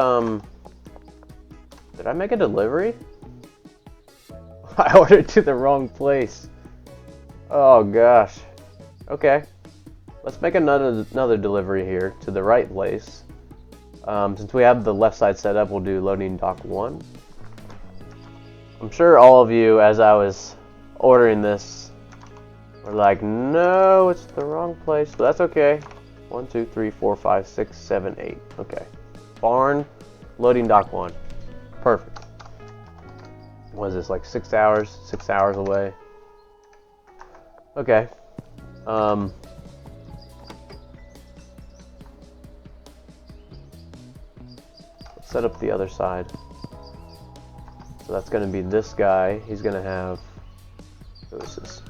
I make a delivery? I ordered to the wrong place. Oh gosh. Okay. Let's make another delivery here to the right place. Since we have the left side set up, we'll do loading dock 1. I'm sure all of you, as I was ordering this, were like, no, it's the wrong place. But that's okay. 1, 2, 3, 4, 5, 6, 7, 8. Okay. Barn, loading dock 1. Perfect. What is this, like 6 hours? 6 hours away. Okay. Let's set up the other side. So that's going to be this guy. He's going to have... Who is this?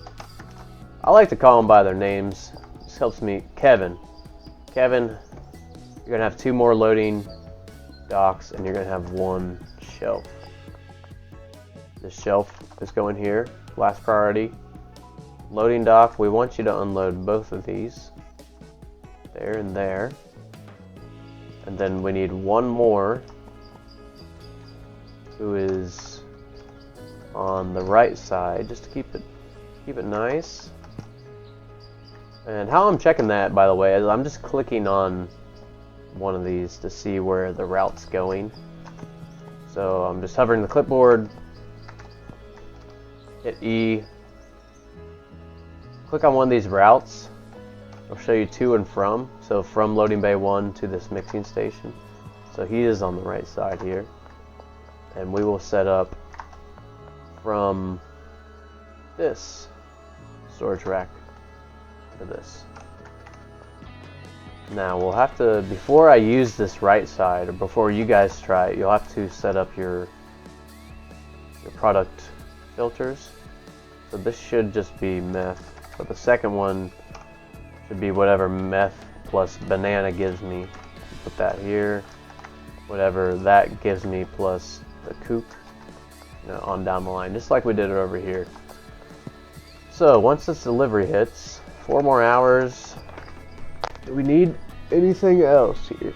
I like to call them by their names. This helps me. Kevin. Kevin, you're going to have 2 more loading docks, and you're going to have 1 shelf. This shelf is going here. Last priority. Loading dock, we want you to unload both of these. There and there. And then we need 1 more, who is on the right side, just to keep it nice. And how I'm checking that, by the way, is I'm just clicking on one of these to see where the route's going. So I'm just hovering the clipboard, hit E, click on one of these routes. I'll show you to and from. So from loading bay 1 to this mixing station. So he is on the right side here. And we will set up from this storage rack to this. Now we'll have to, before I use this right side, or before you guys try it, you'll have to set up your product filters. So this should just be meth. But the second one should be whatever meth plus banana gives me. Put that here. Whatever that gives me plus the kook, on down the line, just like we did it over here. So once this delivery hits, 4 more hours. Do we need anything else here?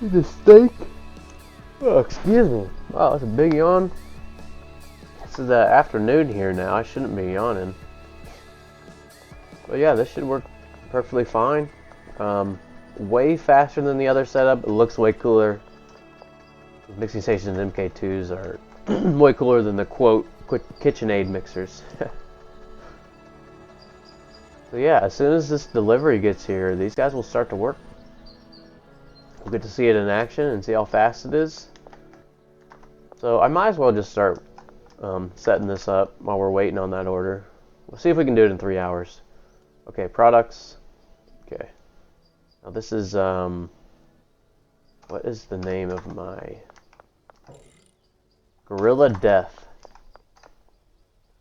Need a steak? Oh, excuse me. Wow, that's a big yawn. This is the afternoon here now. I shouldn't be yawning. But yeah, this should work perfectly fine. Way faster than the other setup. It looks way cooler. Mixing stations MK2s are way cooler than the quote KitchenAid mixers. So yeah, as soon as this delivery gets here, these guys will start to work. We'll get to see it in action and see how fast it is. So I might as well just start setting this up while we're waiting on that order. We'll see if we can do it in 3 hours. Okay, products. Okay. Now this is, what is the name of my... Gorilla Death.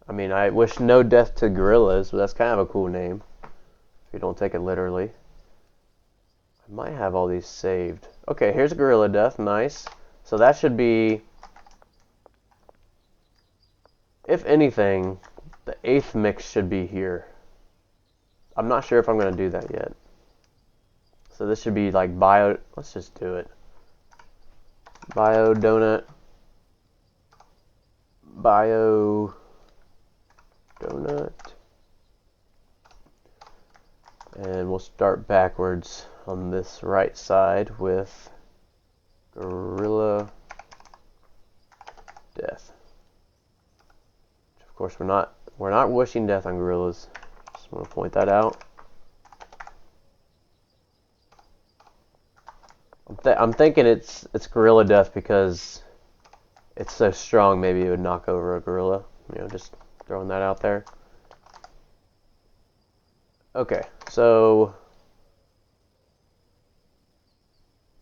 I mean, I wish no death to gorillas, but that's kind of a cool name. If you don't take it literally. I might have all these saved. Okay, here's Gorilla Death. Nice. So that should be... If anything, the 8th mix should be here. I'm not sure if I'm going to do that yet. So this should be like bio... Let's just do it. Bio donut. Bio donut. And we'll start backwards on this right side with Gorilla Death. Of course, we're not wishing death on gorillas. Just want to point that out. I'm thinking it's Gorilla Death because it's so strong. Maybe it would knock over a gorilla. You know, just throwing that out there. Okay, so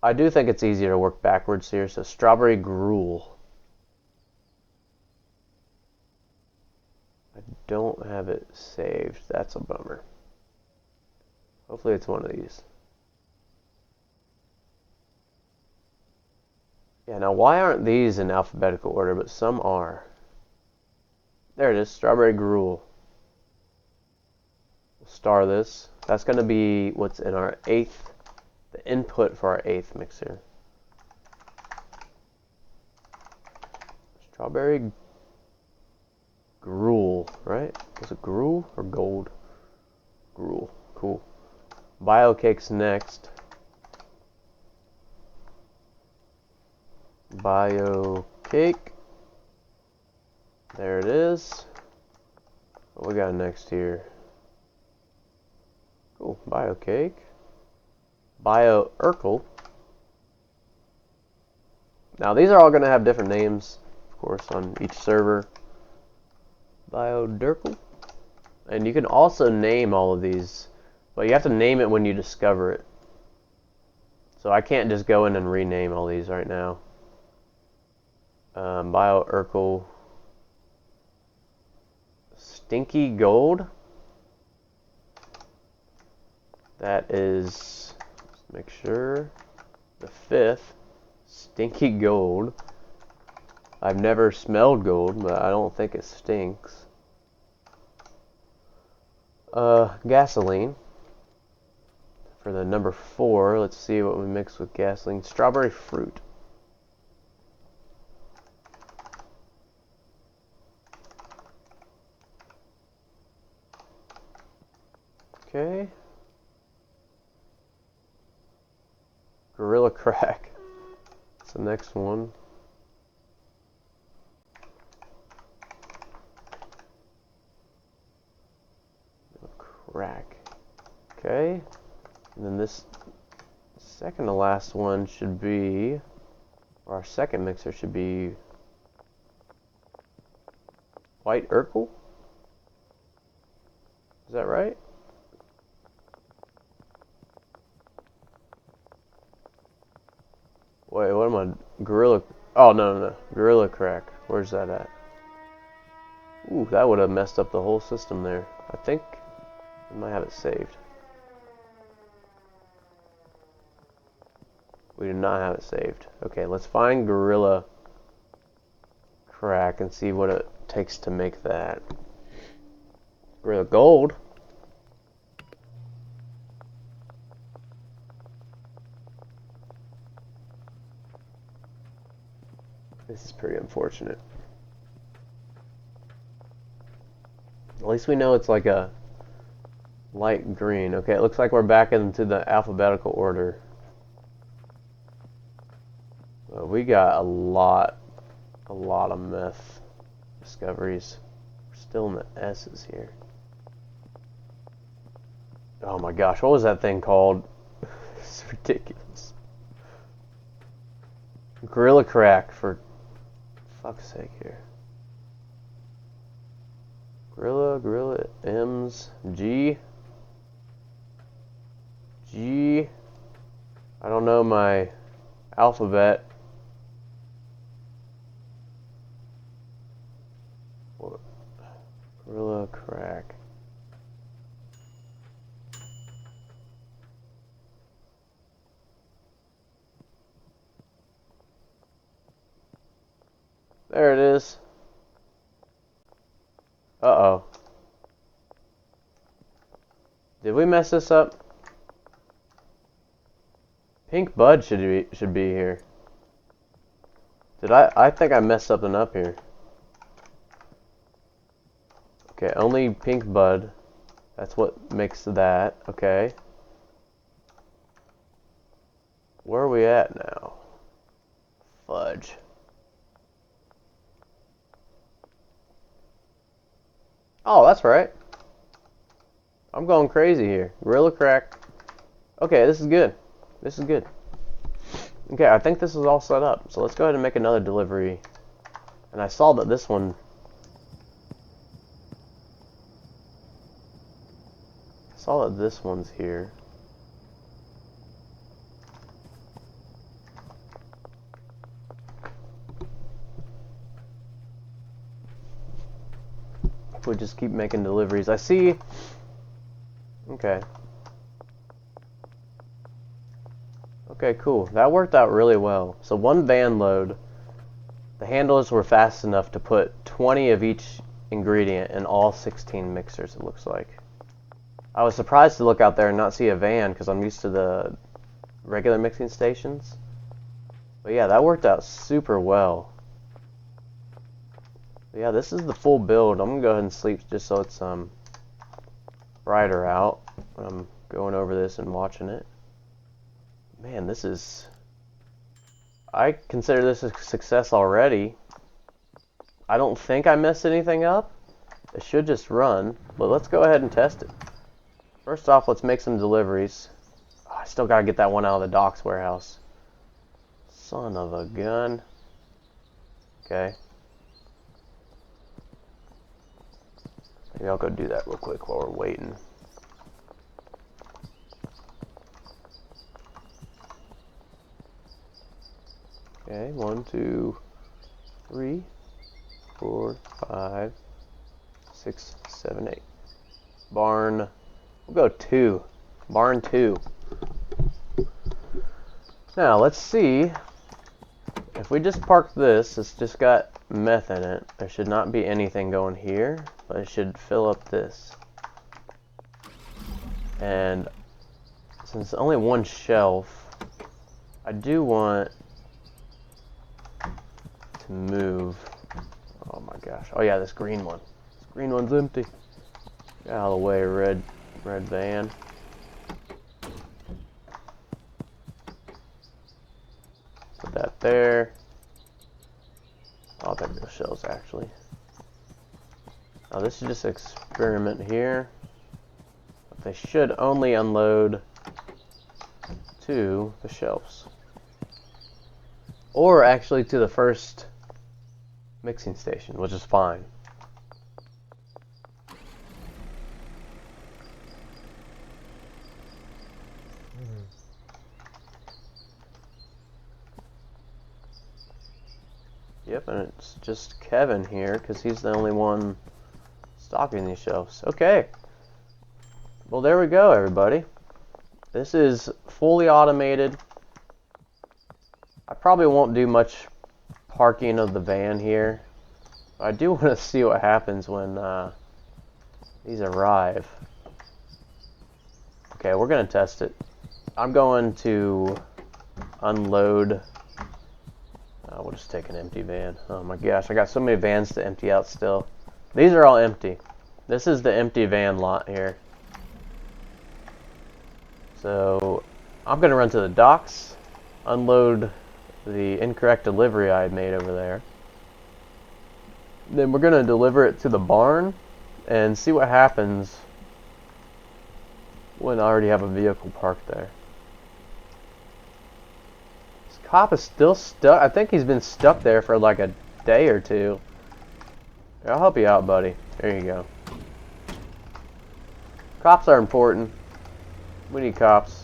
I do think it's easier to work backwards here. So strawberry gruel. I don't have it saved. That's a bummer. Hopefully it's one of these. Yeah, now why aren't these in alphabetical order, but some are? There it is, strawberry gruel. We'll star this. That's going to be what's in our 8th, the input for our 8th mixer. Strawberry gruel, right? Was it gruel or gold? Gruel, cool. Bio cake's next. Bio cake. There it is. What we got next here? Cool. Bio cake. Bio Urkel. Now these are all going to have different names, of course, on each server. Bio Durkel. And you can also name all of these, but you have to name it when you discover it. So I can't just go in and rename all these right now. Bio Urkel. Stinky Gold. That is, let's make sure, the 5th. Stinky Gold. I've never smelled gold, but I don't think it stinks. Gasoline. For the number 4, let's see what we mix with gasoline. Strawberry fruit. Okay. Gorilla Crack. That's the next one. Crack. Okay. And then this second to last one should be, or our second mixer should be White Urkel. Is that right? Wait, what am I? Gorilla. Oh, no. Gorilla Crack. Where's that at? Ooh, that would have messed up the whole system there. I think we might have it saved. We do not have it saved. Okay, let's find Gorilla Crack and see what it takes to make that. Gorilla Gold. This is pretty unfortunate. At least we know it's like a light green. Okay, it looks like we're back into the alphabetical order. We got a lot of meth discoveries. We're still in the S's here. Oh my gosh, what was that thing called? It's ridiculous. Gorilla Crack, for fuck's sake here. Gorilla, M's, G. I don't know my alphabet. Gorilla Crack. There it is. Uh-oh. Did we mess this up? Pink Bud should be here. I think I messed something up here. Okay, only Pink Bud. That's what makes that. Okay. Where are we at now? Fudge. Oh, that's right. I'm going crazy here. Gorilla Crack. Okay, this is good. This is good. Okay, I think this is all set up. So let's go ahead and make another delivery. And I saw that this one... I saw that this one's here. We just keep making deliveries. I see. Okay. Okay, cool. That worked out really well. So one van load, the handlers were fast enough to put 20 of each ingredient in all 16 mixers, it looks like. I was surprised to look out there and not see a van because I'm used to the regular mixing stations. But yeah, that worked out super well. Yeah, this is the full build. I'm gonna go ahead and sleep just so it's brighter out when I'm going over this and watching it. Man, this is... I consider this a success already. I don't think I messed anything up. It should just run, but let's go ahead and test it. First off, let's make some deliveries. Oh, I still gotta get that one out of the docks warehouse. Son of a gun. Okay. Maybe I'll go do that real quick while we're waiting. Okay, 1, 2, 3, 4, 5, 6, 7, 8. Barn, we'll go 2. Barn 2. Now, let's see. If we just park this, it's just got meth in it. There should not be anything going here, but it should fill up this. And since only one shelf, I do want to move. Oh my gosh. Oh yeah, this green one. This green one's empty. Get out of the way, red van. Put that there. I'll take those shells actually. Now this is just an experiment here. But they should only unload to the shelves. Or actually to the first mixing station, which is fine. Yep, and it's just Kevin here because he's the only one stocking these shelves. Okay. Well, there we go, everybody. This is fully automated. I probably won't do much parking of the van here. I do want to see what happens when these arrive. Okay, we're going to test it. I'm going to unload We'll just take an empty van. Oh my gosh, I got so many vans to empty out still. These are all empty. This is the empty van lot here. So I'm gonna run to the docks, unload the incorrect delivery I had made over there. Then we're gonna deliver it to the barn and see what happens when I already have a vehicle parked there. This cop is still stuck. I think he's been stuck there for like a day or two. Here, I'll help you out, buddy. There you go. Cops are important. We need cops.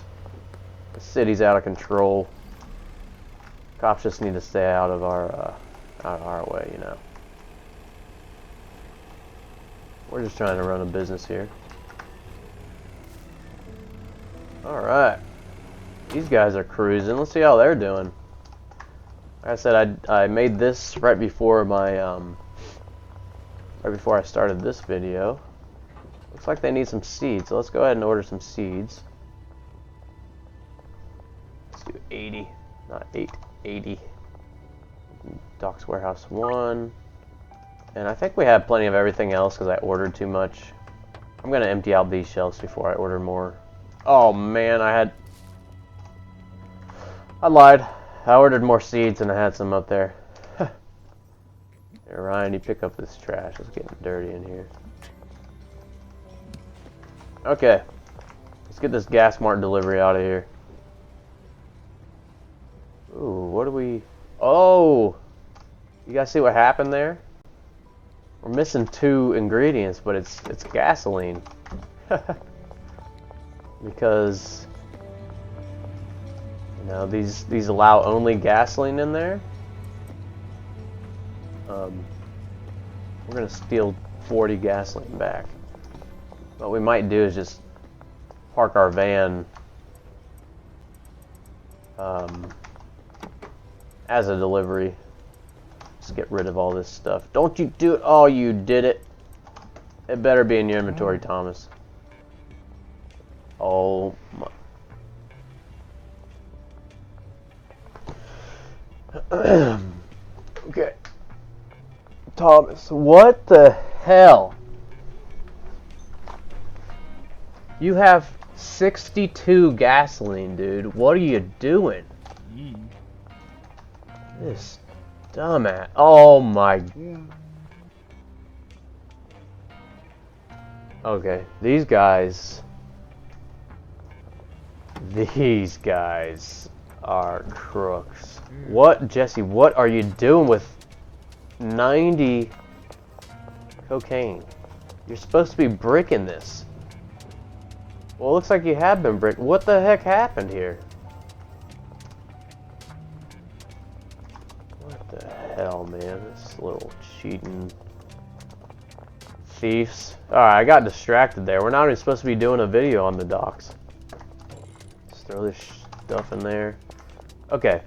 The city's out of control. Cops just need to stay out of our way, you know. We're just trying to run a business here. Alright. These guys are cruising. Let's see how they're doing. Like I said, I made this right before my right before I started this video. Looks like they need some seeds, so let's go ahead and order some seeds. Let's do 80, not 8, 80. Docks Warehouse 1. And I think we have plenty of everything else because I ordered too much. I'm going to empty out these shelves before I order more. Oh man, I lied. I ordered more seeds and I had some up there. Here, Ryan, you pick up this trash. It's getting dirty in here. Okay. Let's get this Gas Mart delivery out of here. Ooh, what do we... Oh! You guys see what happened there? We're missing 2 ingredients, but it's gasoline. Because... You know, these allow only gasoline in there. We're gonna steal 40 gasoline back. What we might do is just park our van as a delivery. Just get rid of all this stuff. Don't you do it! Oh, you did it! It better be in your inventory, Thomas. Oh my. Okay. Thomas, what the hell? You have 62 gasoline, dude. What are you doing? This dumbass. Oh my. Okay, these guys are crooks. What, Jesse, what are you doing with 90 cocaine? You're supposed to be bricking this. Well, it looks like you have been bricking. What the heck happened here? What the hell, man? This little cheating thieves. Alright, I got distracted there. We're not even supposed to be doing a video on the docks. Just throw this stuff in there. Okay.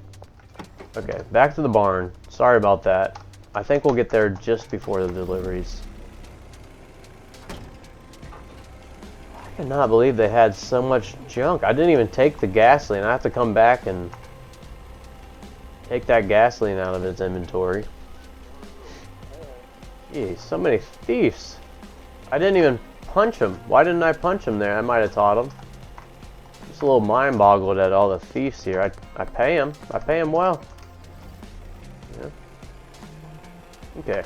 Okay, back to the barn. Sorry about that. I think we'll get there just before the deliveries. I cannot believe they had so much junk. I didn't even take the gasoline. I have to come back and take that gasoline out of its inventory. Jeez, so many thieves. I didn't even punch him. Why didn't I punch him there? I might have taught him. Just a little mind boggled at all the thieves here. I pay him. I pay him well. Yeah. Okay.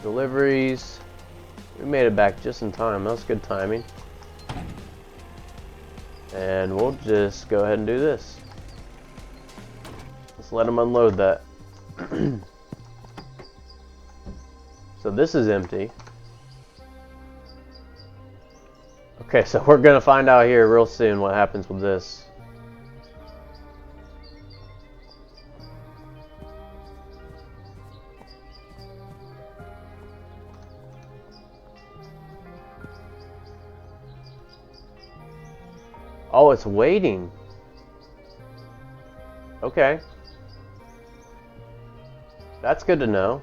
Deliveries. We made it back just in time. That was good timing. And we'll just go ahead and do this. Let's let them unload that. So this is empty. Okay, so we're gonna find out here real soon what happens with this. Oh, it's waiting. Okay. That's good to know.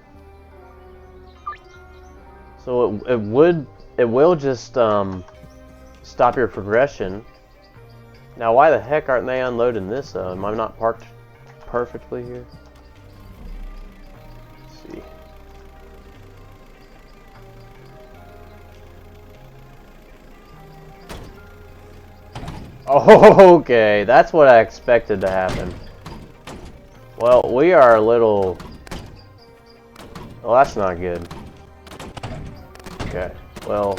So it will just stop your progression. Now, why the heck aren't they unloading this? Am I not parked perfectly here. Let's see. Oh, okay, that's what I expected to happen. Well, we are a little... Well, that's not good. Okay, well...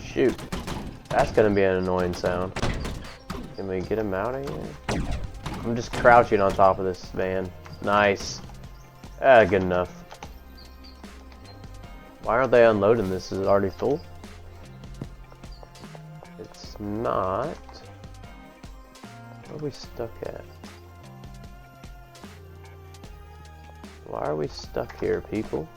Shoot. That's gonna be an annoying sound. Can we get him out of here? I'm just crouching on top of this van. Nice. Ah, good enough. Why aren't they unloading this? Is it already full? It's not. Where are we stuck at? Why are we stuck here, people?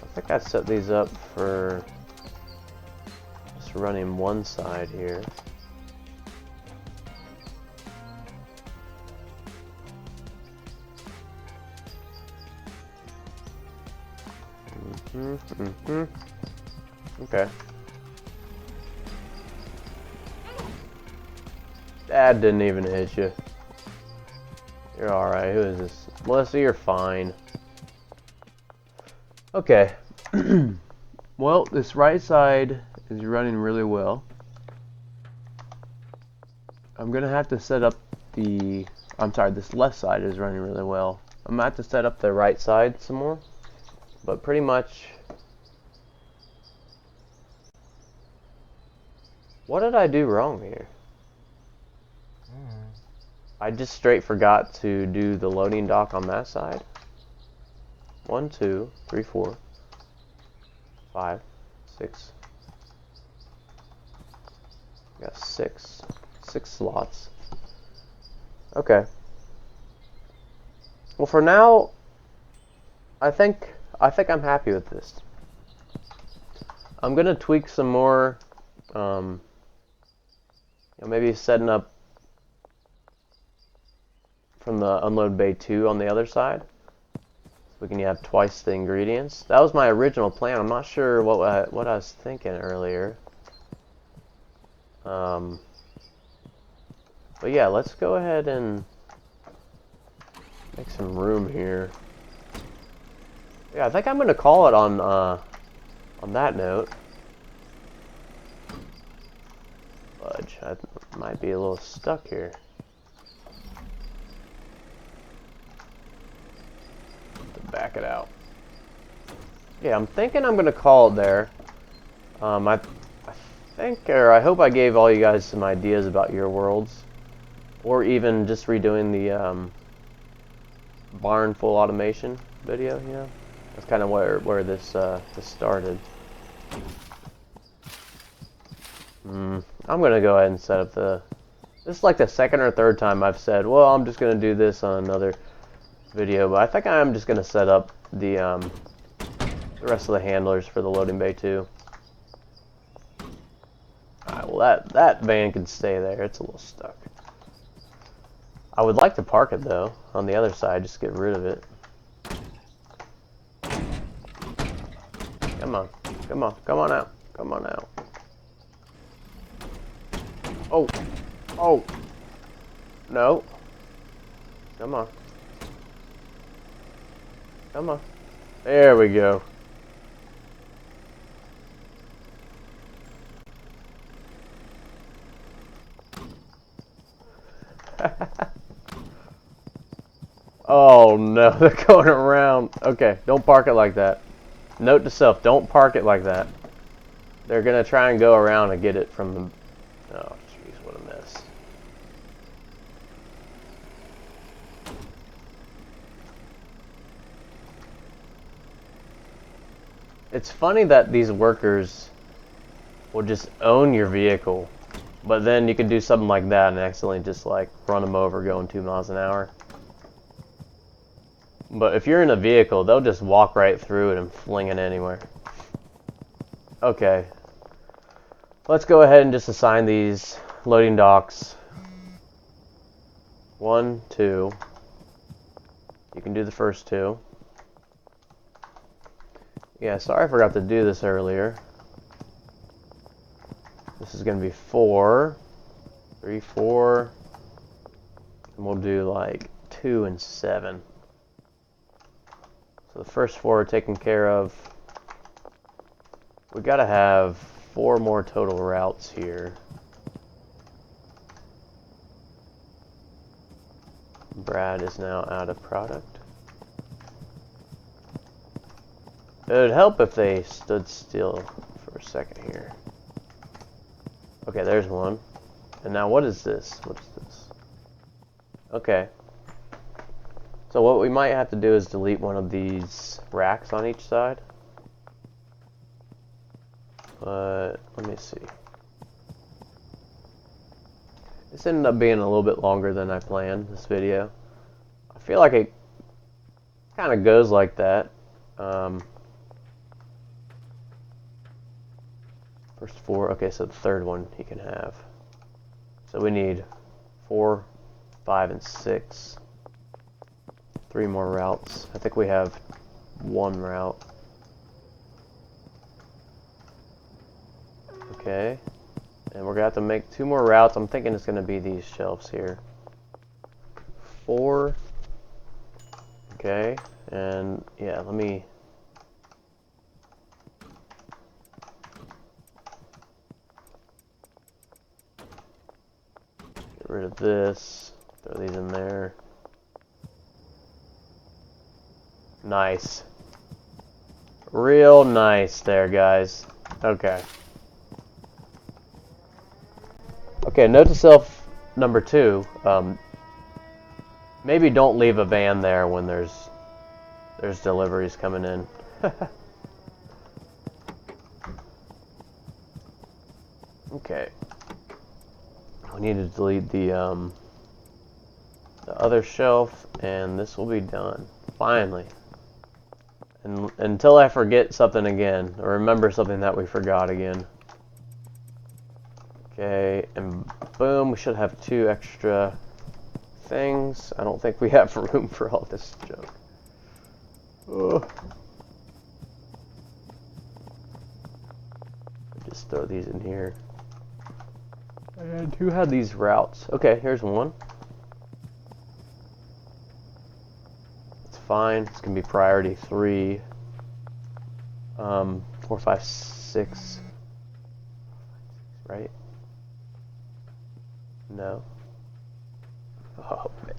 I think I set these up for just running one side here. Okay. That didn't even hit you. You're alright. Who is this? Melissa, you're fine. Okay. Well, this right side is running really well. I'm gonna have to set up the... I'm sorry, this left side is running really well. I'm gonna have to set up the right side some more. But pretty much... What did I do wrong here? I just straight forgot to do the loading dock on that side. 1, 2, 3, 4, 5, 6. Got 6 slots. Okay. Well, for now, I think I'm happy with this. I'm gonna tweak some more. Maybe setting up from the unload bay 2 on the other side. We can have twice the ingredients. That was my original plan. I'm not sure what I was thinking earlier. But yeah, let's go ahead and make some room here. Yeah, I think I'm gonna call it on that note. Fudge, I might be a little stuck here. Back it out. Yeah, I'm thinking I'm gonna call it there. I think, or I hope I gave all you guys some ideas about your worlds, or even just redoing the barn full automation video. You know, that's kind of where this started. I'm gonna go ahead and set up the. This is like the second or third time I've said, well, I'm just gonna do this on another video, but I think I'm just gonna set up the rest of the handlers for the loading bay too. Alright, well that van can stay there. It's a little stuck. I would like to park it though on the other side, just get rid of it. Come on, come on, come on out, come on out. Oh, oh, no, come on. Come on. There we go. Oh no, they're going around. Okay, don't park it like that. Note to self, don't park it like that. They're gonna try and go around and get it from the... Oh jeez, what a mess. It's funny that these workers will just own your vehicle, but then you can do something like that and accidentally just like run them over going 2 miles an hour. But if you're in a vehicle, they'll just walk right through it and fling it anywhere. Okay. Let's go ahead and just assign these loading docks. 1, 2, You can do the first two. Yeah, sorry I forgot to do this earlier. This is going to be 4, 3, 4, and we'll do like 2 and 7. So the first 4 are taken care of. We got to have 4 more total routes here. Brad is now out of product. It would help if they stood still for a second here. Okay, there's one. And now what is this? What is this? Okay. So what we might have to do is delete one of these racks on each side. But let me see. This ended up being a little bit longer than I planned, this video. I feel like it kind of goes like that. First 4, okay, so the third one he can have. So we need 4, 5, and 6. 3 more routes. I think we have 1 route. Okay. And we're going to have to make 2 more routes. I'm thinking it's going to be these shelves here. 4. Okay. And yeah, let me... get rid of this. Throw these in there. Nice. Real nice there, guys. Okay. Okay, note to self number 2. Maybe don't leave a van there when there's deliveries coming in. Okay. We need to delete the other shelf, and this will be done. Finally. And until I forget something again, or remember something that we forgot again. Okay, and boom, we should have 2 extra things. I don't think we have room for all this junk. Ugh. Just throw these in here. And who had these routes? Okay, here's one. It's fine. It's gonna be priority 3. 4, 5, 6. Right? No. Oh man.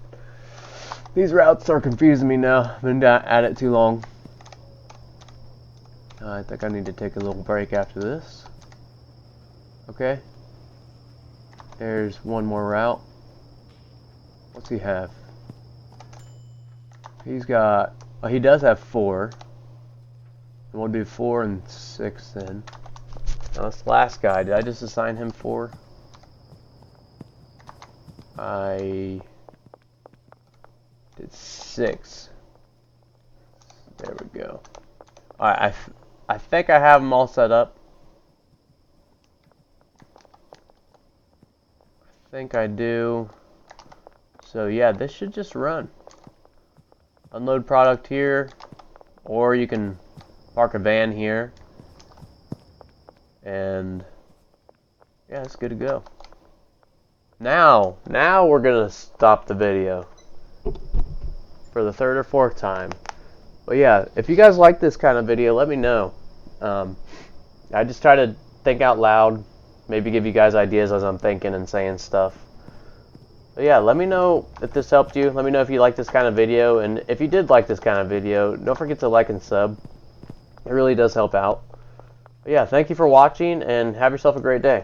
These routes are confusing me now. I've been at it too long. I think I need to take a little break after this. Okay. There's 1 more route. What's he have? He's got... oh, he does have 4. And we'll do 4 and 6 then. Now this last guy, did I just assign him 4? I did 6. There we go. Alright, I think I have them all set up. I think I do. So yeah, this should just run. Unload product here, or you can park a van here. And yeah, it's good to go. Now we're gonna stop the video for the 3rd or 4th time. But yeah, if you guys like this kind of video, let me know. I just try to think out loud, maybe give you guys ideas as I'm thinking and saying stuff. But yeah, let me know if this helped you. Let me know if you like this kind of video, and if you did like this kind of video, don't forget to like and sub. It really does help out. But yeah, thank you for watching, and have yourself a great day.